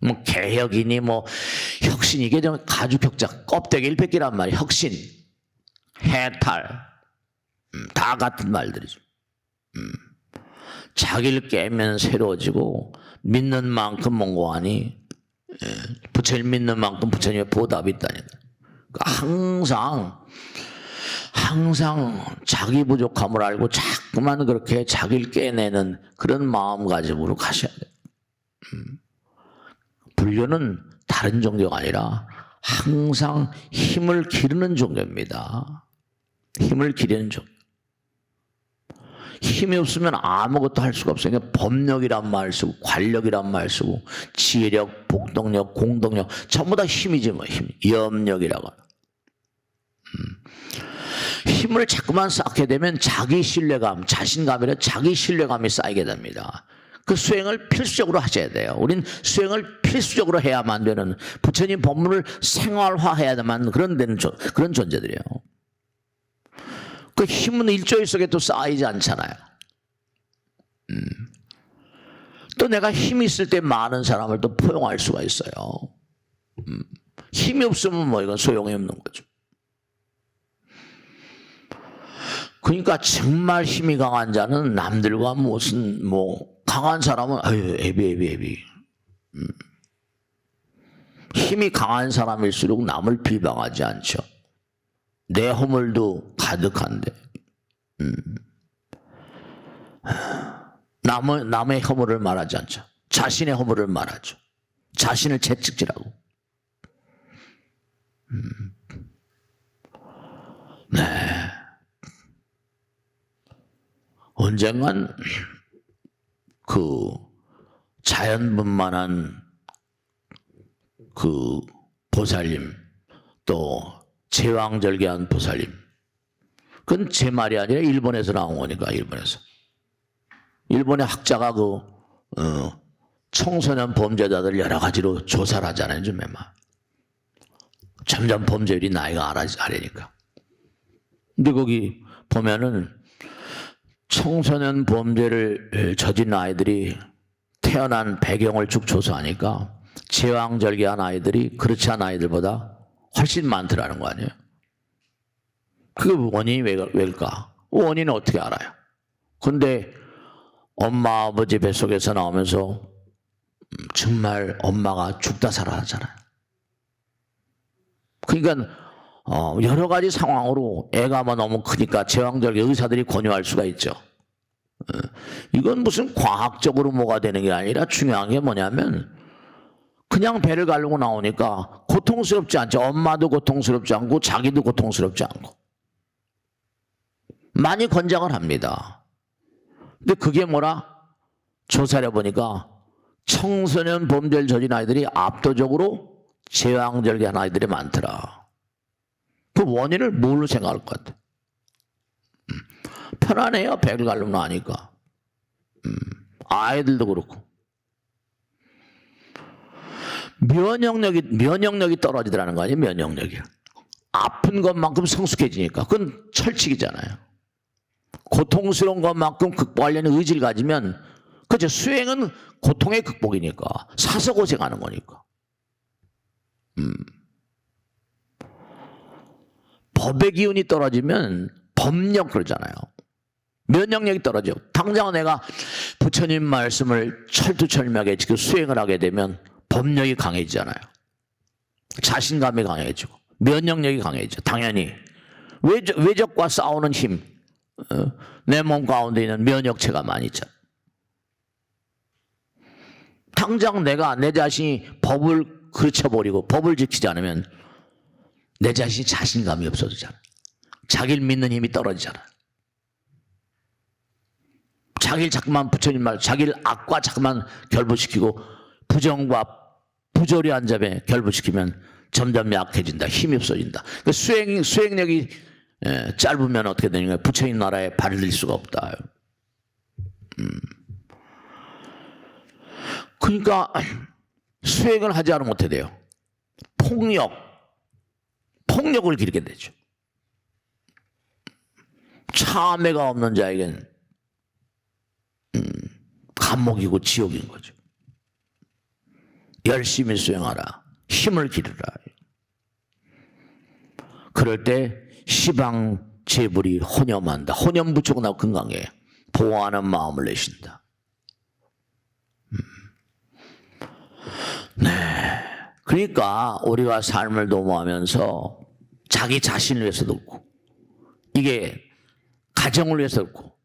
뭐 개혁이니 뭐 혁신, 이게 좀 가죽격자, 껍데기를 벗기란 말이야. 혁신, 해탈, 다 같은 말들이죠. 자기를 깨면 새로워지고 믿는 만큼 뭔가하니 부처님 믿는 만큼 부처님의 보답이 있다니까. 그러니까 항상 자기 부족함을 알고 자꾸만 그렇게 자기를 깨내는 그런 마음가짐으로 가셔야 돼요. 불교는 다른 종교가 아니라 항상 힘을 기르는 종교입니다. 힘을 기르는 종교. 힘이 없으면 아무것도 할 수가 없어요. 그러니까 법력이란 말 쓰고 관력이란 말 쓰고 지혜력, 복동력, 공동력 전부 다 힘이지 뭐. 힘. 염력이라고. 힘을 자꾸만 쌓게 되면 자기 신뢰감, 자신감이라 자기 신뢰감이 쌓이게 됩니다. 그 수행을 필수적으로 하셔야 돼요. 우린 수행을 필수적으로 해야만 되는, 부처님 법문을 생활화해야만 그런 존재들이에요. 그 힘은 일조일 속에 또 쌓이지 않잖아요. 또 내가 힘이 있을 때 많은 사람을 또 포용할 수가 있어요. 힘이 없으면 뭐 이건 소용이 없는 거죠. 그러니까 정말 힘이 강한 자는 남들과 무슨 강한 사람은 애비. 힘이 강한 사람일수록 남을 비방하지 않죠. 내 허물도 가득한데 남의 허물을 말하지 않죠. 자신의 허물을 말하죠. 자신을 채찍질하고. 네. 언젠간 그 자연분만한 그 보살님, 또 제왕절개한 보살님, 그건 제 말이 아니라 일본에서 나온 거니까. 일본의 학자가 청소년 범죄자들 여러 가지로 조사를 하잖아요. 좀 점점 범죄율이 나이가 아래니까. 근데 거기 보면은 청소년 범죄를 저지른 아이들이 태어난 배경을 쭉 조사하니까 제왕절개한 아이들이 그렇지 않은 아이들보다 훨씬 많더라는 거 아니에요. 그 원인이 왜일까? 원인은 어떻게 알아요? 근데 엄마 아버지 뱃속에서 나오면서 정말 엄마가 죽다 살아나잖아요. 그러니까 여러 가지 상황으로 애가 너무 크니까 제왕절개 의사들이 권유할 수가 있죠. 이건 무슨 과학적으로 뭐가 되는 게 아니라 중요한 게 뭐냐면 그냥 배를 가르고 나오니까 고통스럽지 않죠. 엄마도 고통스럽지 않고 자기도 고통스럽지 않고 많이 권장을 합니다. 근데 그게 뭐라? 조사를 해보니까 청소년 범죄를 저지른 아이들이 압도적으로 제왕절개한 아이들이 많더라. 그 원인을 뭘로 생각할 것 같아? 편안해요. 배를 가르고 나니까. 아이들도 그렇고. 면역력이 떨어지더라는 거 아니에요? 면역력이. 아픈 것만큼 성숙해지니까. 그건 철칙이잖아요. 고통스러운 것만큼 극복하려는 의지를 가지면, 그죠? 수행은 고통의 극복이니까. 사서 고생하는 거니까. 법의 기운이 떨어지면 법력 그러잖아요. 면역력이 떨어져. 당장 내가 부처님 말씀을 철두철미하게 지금 수행을 하게 되면 법력이 강해지잖아요. 자신감이 강해지고 면역력이 강해져. 당연히 외적과 싸우는 힘, 내 몸 가운데 있는 면역체가 많이 있죠. 당장 내가 내 자신이 법을 그르쳐버리고 법을 지키지 않으면 내 자신이 자신감이 없어지잖아. 자기를 믿는 힘이 떨어지잖아. 자기를 자꾸만 부처님 말, 자기를 악과 자꾸만 결부시키고 부정과 부조리한 점에 결부시키면 점점 약해진다. 힘이 없어진다. 그러니까 수행력이 짧으면 어떻게 되는 거예요? 부처님 나라에 발을 들 수가 없다. 그러니까 수행을 하지 않으면 어떻게 돼요? 폭력을 기르게 되죠. 참회가 없는 자에겐 감옥이고 지옥인 거죠. 열심히 수행하라. 힘을 기르라. 그럴 때 시방제불이 혼염한다. 혼염부처가 나고 건강해. 보호하는 마음을 내신다. 네. 그러니까 우리가 삶을 도모하면서 자기 자신을 위해서도 없고, 이게 가정을 위해서 없고,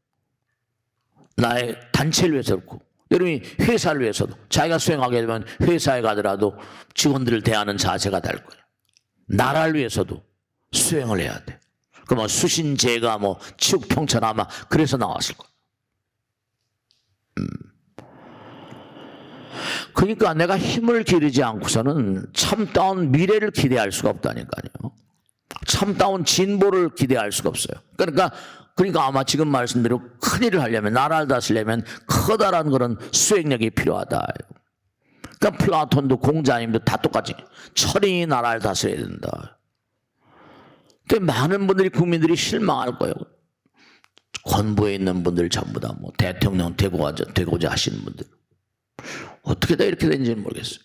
나의 단체를 위해서 없고, 여러분이 회사를 위해서도, 자기가 수행하게 되면 회사에 가더라도 직원들을 대하는 자세가 다를 거예요. 나라를 위해서도 수행을 해야 돼. 그러면 수신제가 치욕평천 아마 그래서 나왔을 거예요. 그러니까 내가 힘을 기르지 않고서는 참다운 미래를 기대할 수가 없다니까요. 참다운 진보를 기대할 수가 없어요. 그러니까 아마 지금 말씀대로 큰일을 하려면, 나라를 다스리려면 커다란 그런 수행력이 필요하다. 그러니까 플라톤도 공자님도 다 똑같이 철인이 나라를 다스려야 된다. 그러니까 많은 분들이, 국민들이 실망할 거예요. 권부에 있는 분들 전부 다 대통령 되고자 하시는 분들. 어떻게 다 이렇게 된지는 모르겠어요.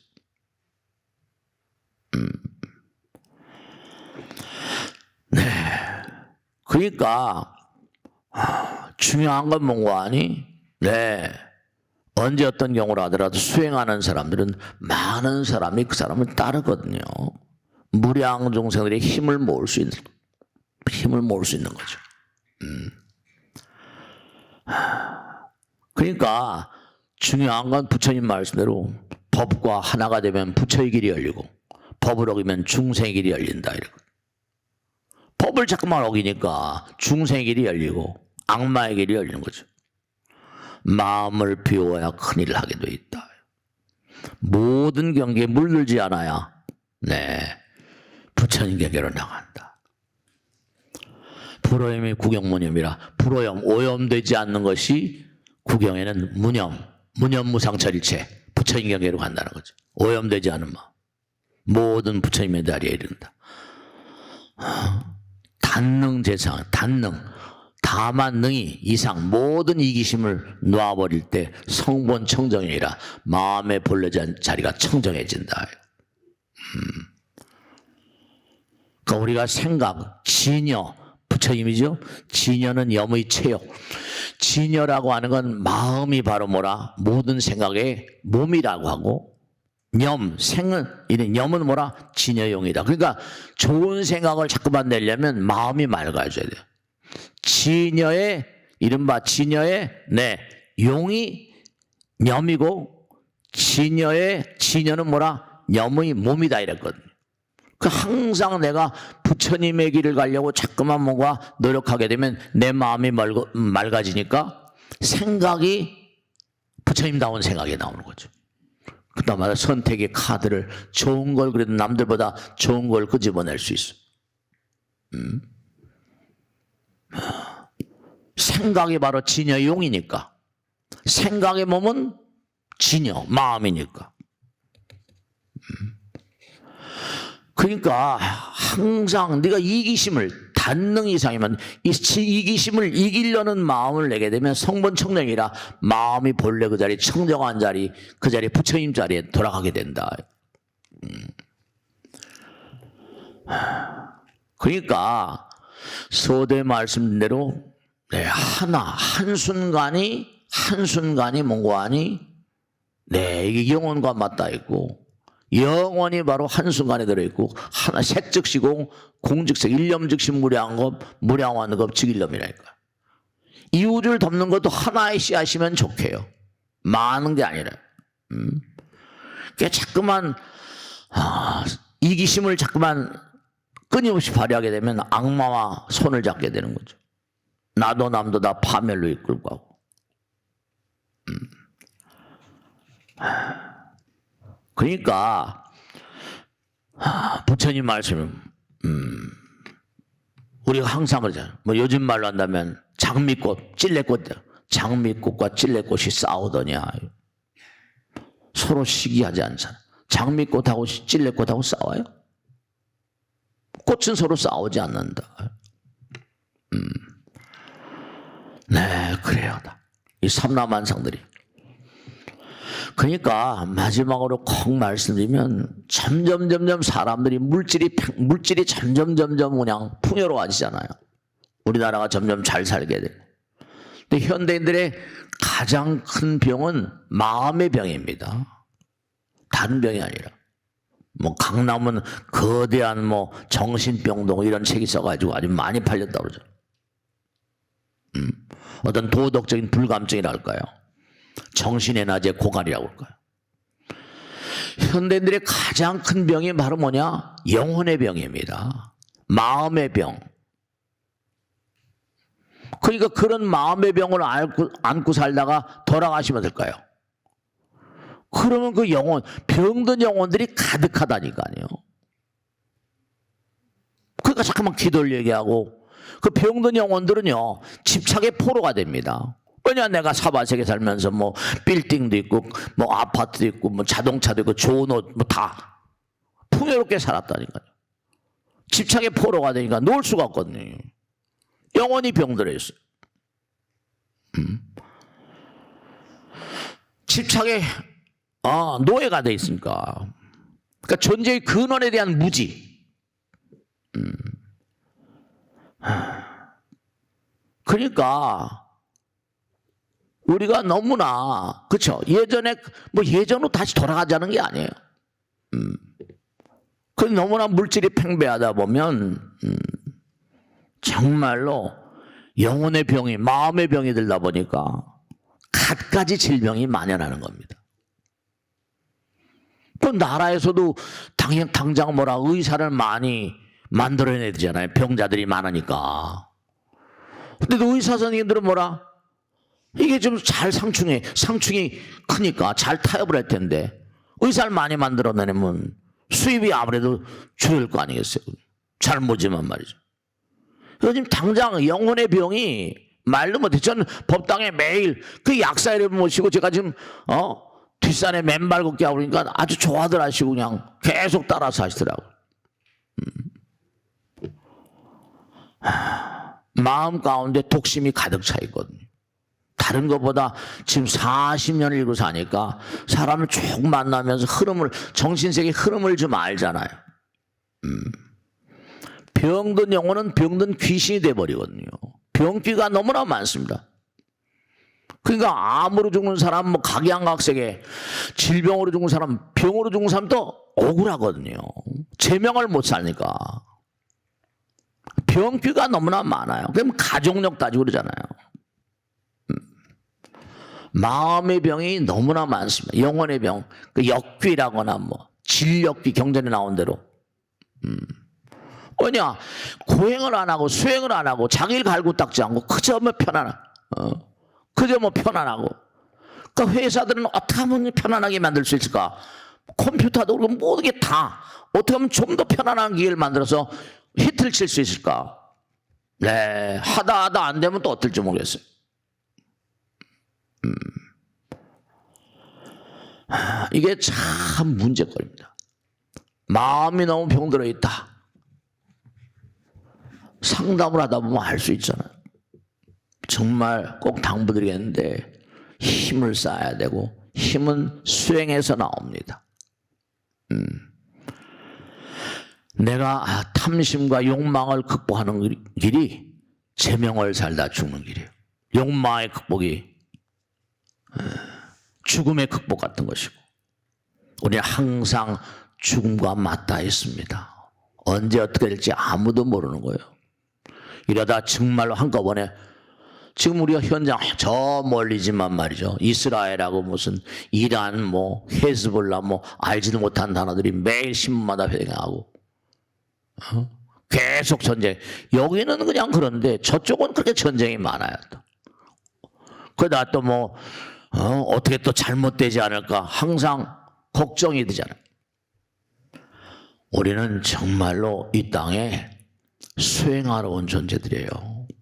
네. 그러니까 중요한 건 뭔가 아니? 네. 언제 어떤 경우를 하더라도 수행하는 사람들은 많은 사람이 그 사람을 따르거든요. 무량众生들의 힘을 모을 수 있는 거죠. 그러니까 중요한 건 부처님 말씀대로 법과 하나가 되면 부처의 길이 열리고 법을 어기면 중생의 길이 열린다. 이러고. 법을 자꾸만 어기니까 중생의 길이 열리고 악마의 길이 열리는 거죠. 마음을 비워야 큰일을 하게 돼 있다. 모든 경계에 물들지 않아야 부처님 경계로 나간다. 불오염이 구경무념이라 불오염, 오염되지 않는 것이 구경에는 무념무상철일체 부처님 경계로 간다는 거죠. 오염되지 않은 마음. 모든 부처님의 자리에 이른다. 단능재상, 다만 능이 이상 모든 이기심을 놓아버릴 때 성본 청정이라 마음의 본래 자리가 청정해진다. 그러니까 우리가 생각, 진여, 부처님이죠. 진여는 염의 체욕. 진여라고 하는 건 마음이 바로 뭐라? 모든 생각의 몸이라고 하고, 염은 뭐라? 진여용이다. 그러니까 좋은 생각을 자꾸만 내려면 마음이 맑아져야 돼요. 진여의 이른바 진여의 용이 염이고 진여는 뭐라? 염의 몸이다 이랬거든요. 그 항상 내가 부처님의 길을 가려고 자꾸만 뭔가 노력하게 되면 내 마음이 맑아지니까 생각이 부처님다운 생각이 나오는 거죠. 그때마다 선택의 카드를 좋은 걸 그래도 남들보다 좋은 걸 끄집어낼 수 있어. 생각이 바로 진여의 용이니까 생각의 몸은 진여, 마음이니까. 그러니까 항상 네가 이기심을 단능 이상이면 이기심을 이기려는 마음을 내게 되면 성본 청정이라 마음이 본래 그 자리 청정한 자리 그 자리 부처님 자리에 돌아가게 된다. 그러니까 서대 말씀대로 한순간이 뭔고하니 이게 영혼과 맞닿아 있고 영원히 바로 한순간에 들어있고 하나 색즉시고 공즉색 일념즉시 무량원급 즉일념이라니까. 이 우주를 덮는 것도 하나의 씨앗이면 좋게요. 많은 게 아니라. 그러니까 자꾸만 이기심을 자꾸만 끊임없이 발휘하게 되면 악마와 손을 잡게 되는 거죠. 나도 남도 다 파멸로 이끌고 가고. 그러니까 부처님 말씀은 우리가 항상 그러잖아요. 뭐 요즘 말로 한다면 장미꽃, 찔레꽃, 장미꽃과 찔레꽃이 싸우더냐. 서로 시기하지 않잖아. 장미꽃하고 찔레꽃하고 싸워요? 꽃은 서로 싸우지 않는다. 그래요. 이 삼라만상들이. 그러니까 마지막으로 콕 말씀드리면 점점 사람들이 물질이 점점 그냥 풍요로워지잖아요. 우리나라가 점점 잘 살게 돼요. 근데 현대인들의 가장 큰 병은 마음의 병입니다. 다른 병이 아니라. 뭐 강남은 거대한 뭐 정신병동 이런 책이 써가지고 아주 많이 팔렸다고 그러죠. 어떤 도덕적인 불감증이랄까요. 정신의 낮의 고갈이라고 할까요. 현대인들의 가장 큰 병이 바로 뭐냐? 영혼의 병입니다. 마음의 병. 그러니까 그런 마음의 병을 안고 살다가 돌아가시면 될까요? 그러면 그 병든 영혼들이 가득하다니까요. 그러니까 자꾸만 기도를 얘기하고 그 병든 영혼들은요 집착의 포로가 됩니다. 왜냐 내가 사바세계 살면서 뭐 빌딩도 있고 뭐 아파트도 있고 뭐 자동차도 있고 좋은 옷 뭐 다 풍요롭게 살았다니까요. 집착의 포로가 되니까 놓을 수가 없거든요. 영혼이 병들어 있어요. 집착의 노예가 돼 있으니까. 그러니까 존재의 근원에 대한 무지. 그러니까 우리가 너무나 그렇죠. 예전으로 다시 돌아가자는 게 아니에요. 그 너무나 물질이 팽배하다 보면 정말로 영혼의 병이 마음의 병이 들다 보니까 갖가지 질병이 만연하는 겁니다. 또 나라에서도 당장 의사를 많이 만들어내야 되잖아요. 병자들이 많으니까. 근데 의사 선생님들은 뭐라? 이게 좀 잘 상충이 크니까 잘 타협을 할 텐데 의사를 많이 만들어내면 수입이 아무래도 줄을 거 아니겠어요. 잘못이면 말이죠. 요즘 당장 영혼의 병이 말도 못해. 저는 법당에 매일 그 약사를 모시고 제가 지금 뒷산에 맨발 걷기 하고 그러니까 아주 좋아들 하시고 그냥 계속 따라서 하시더라고요. 마음 가운데 독심이 가득 차 있거든요. 다른 것보다 지금 40년을 일고 사니까 사람을 쭉 만나면서 정신세계 흐름을 좀 알잖아요. 병든 영혼은 병든 귀신이 돼버리거든요. 병기가 너무나 많습니다. 그러니까 암으로 죽는 사람, 뭐 각양각색의 질병으로 죽는 사람, 병으로 죽는 사람도 억울하거든요. 제명을 못 살니까. 병기가 너무나 많아요. 그럼 가족력 따지고 그러잖아요. 마음의 병이 너무나 많습니다. 영혼의 병, 그 역귀라거나 뭐 진력귀 경전에 나온 대로. 뭐냐, 고행을 안 하고 수행을 안 하고 자기를 갈고 닦지 않고 그저 뭐 편안하고. 그러니까 회사들은 어떻게 하면 편안하게 만들 수 있을까? 컴퓨터도 그렇고 모든 게 다 어떻게 하면 좀 더 편안한 기회를 만들어서 히트를 칠 수 있을까? 네, 하다 안 되면 또 어떨지 모르겠어요. 이게 참 문제거리입니다. 마음이 너무 병들어 있다. 상담을 하다 보면 알 수 있잖아요. 정말 꼭 당부드리겠는데 힘을 쌓아야 되고 힘은 수행에서 나옵니다. 내가 탐심과 욕망을 극복하는 길이 제명을 살다 죽는 길이에요. 욕망의 극복이 죽음의 극복 같은 것이고 우리는 항상 죽음과 맞닿아 있습니다. 언제 어떻게 될지 아무도 모르는 거예요. 이러다 정말로 한꺼번에 지금 우리가 현장 저 멀리지만 말이죠. 이스라엘하고 무슨 이란 뭐 헤즈볼라 뭐 알지도 못한 단어들이 매일 신문마다 회견하고 계속 전쟁. 여기는 그냥 그런데 저쪽은 그렇게 전쟁이 많아요. 그러다 또 뭐 어떻게 또 잘못되지 않을까 항상 걱정이 되잖아요. 우리는 정말로 이 땅에 수행하러 온 존재들이에요.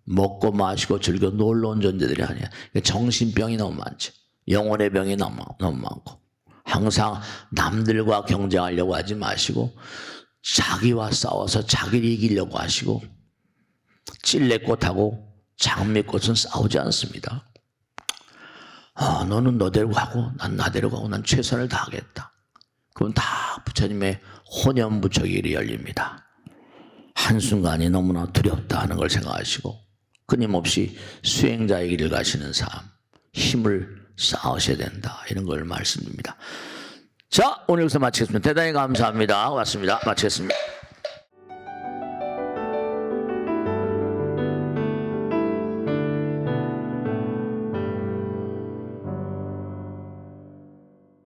먹고 마시고 즐겨 놀러 온 존재들이 아니야. 정신병이 너무 많지. 영혼의 병이 너무 많고 항상 남들과 경쟁하려고 하지 마시고 자기와 싸워서 자기를 이기려고 하시고 찔레꽃하고 장미꽃은 싸우지 않습니다. 너는 너대로 가고 난 나대로 가고 난 최선을 다하겠다. 그럼 다 부처님의 혼연부처 길이 열립니다. 한순간이 너무나 두렵다 하는 걸 생각하시고 끊임없이 수행자의 길을 가시는 삶, 힘을 쌓으셔야 된다. 이런 걸 말씀드립니다. 자, 오늘 여기서 마치겠습니다. 대단히 감사합니다. 고맙습니다. 마치겠습니다.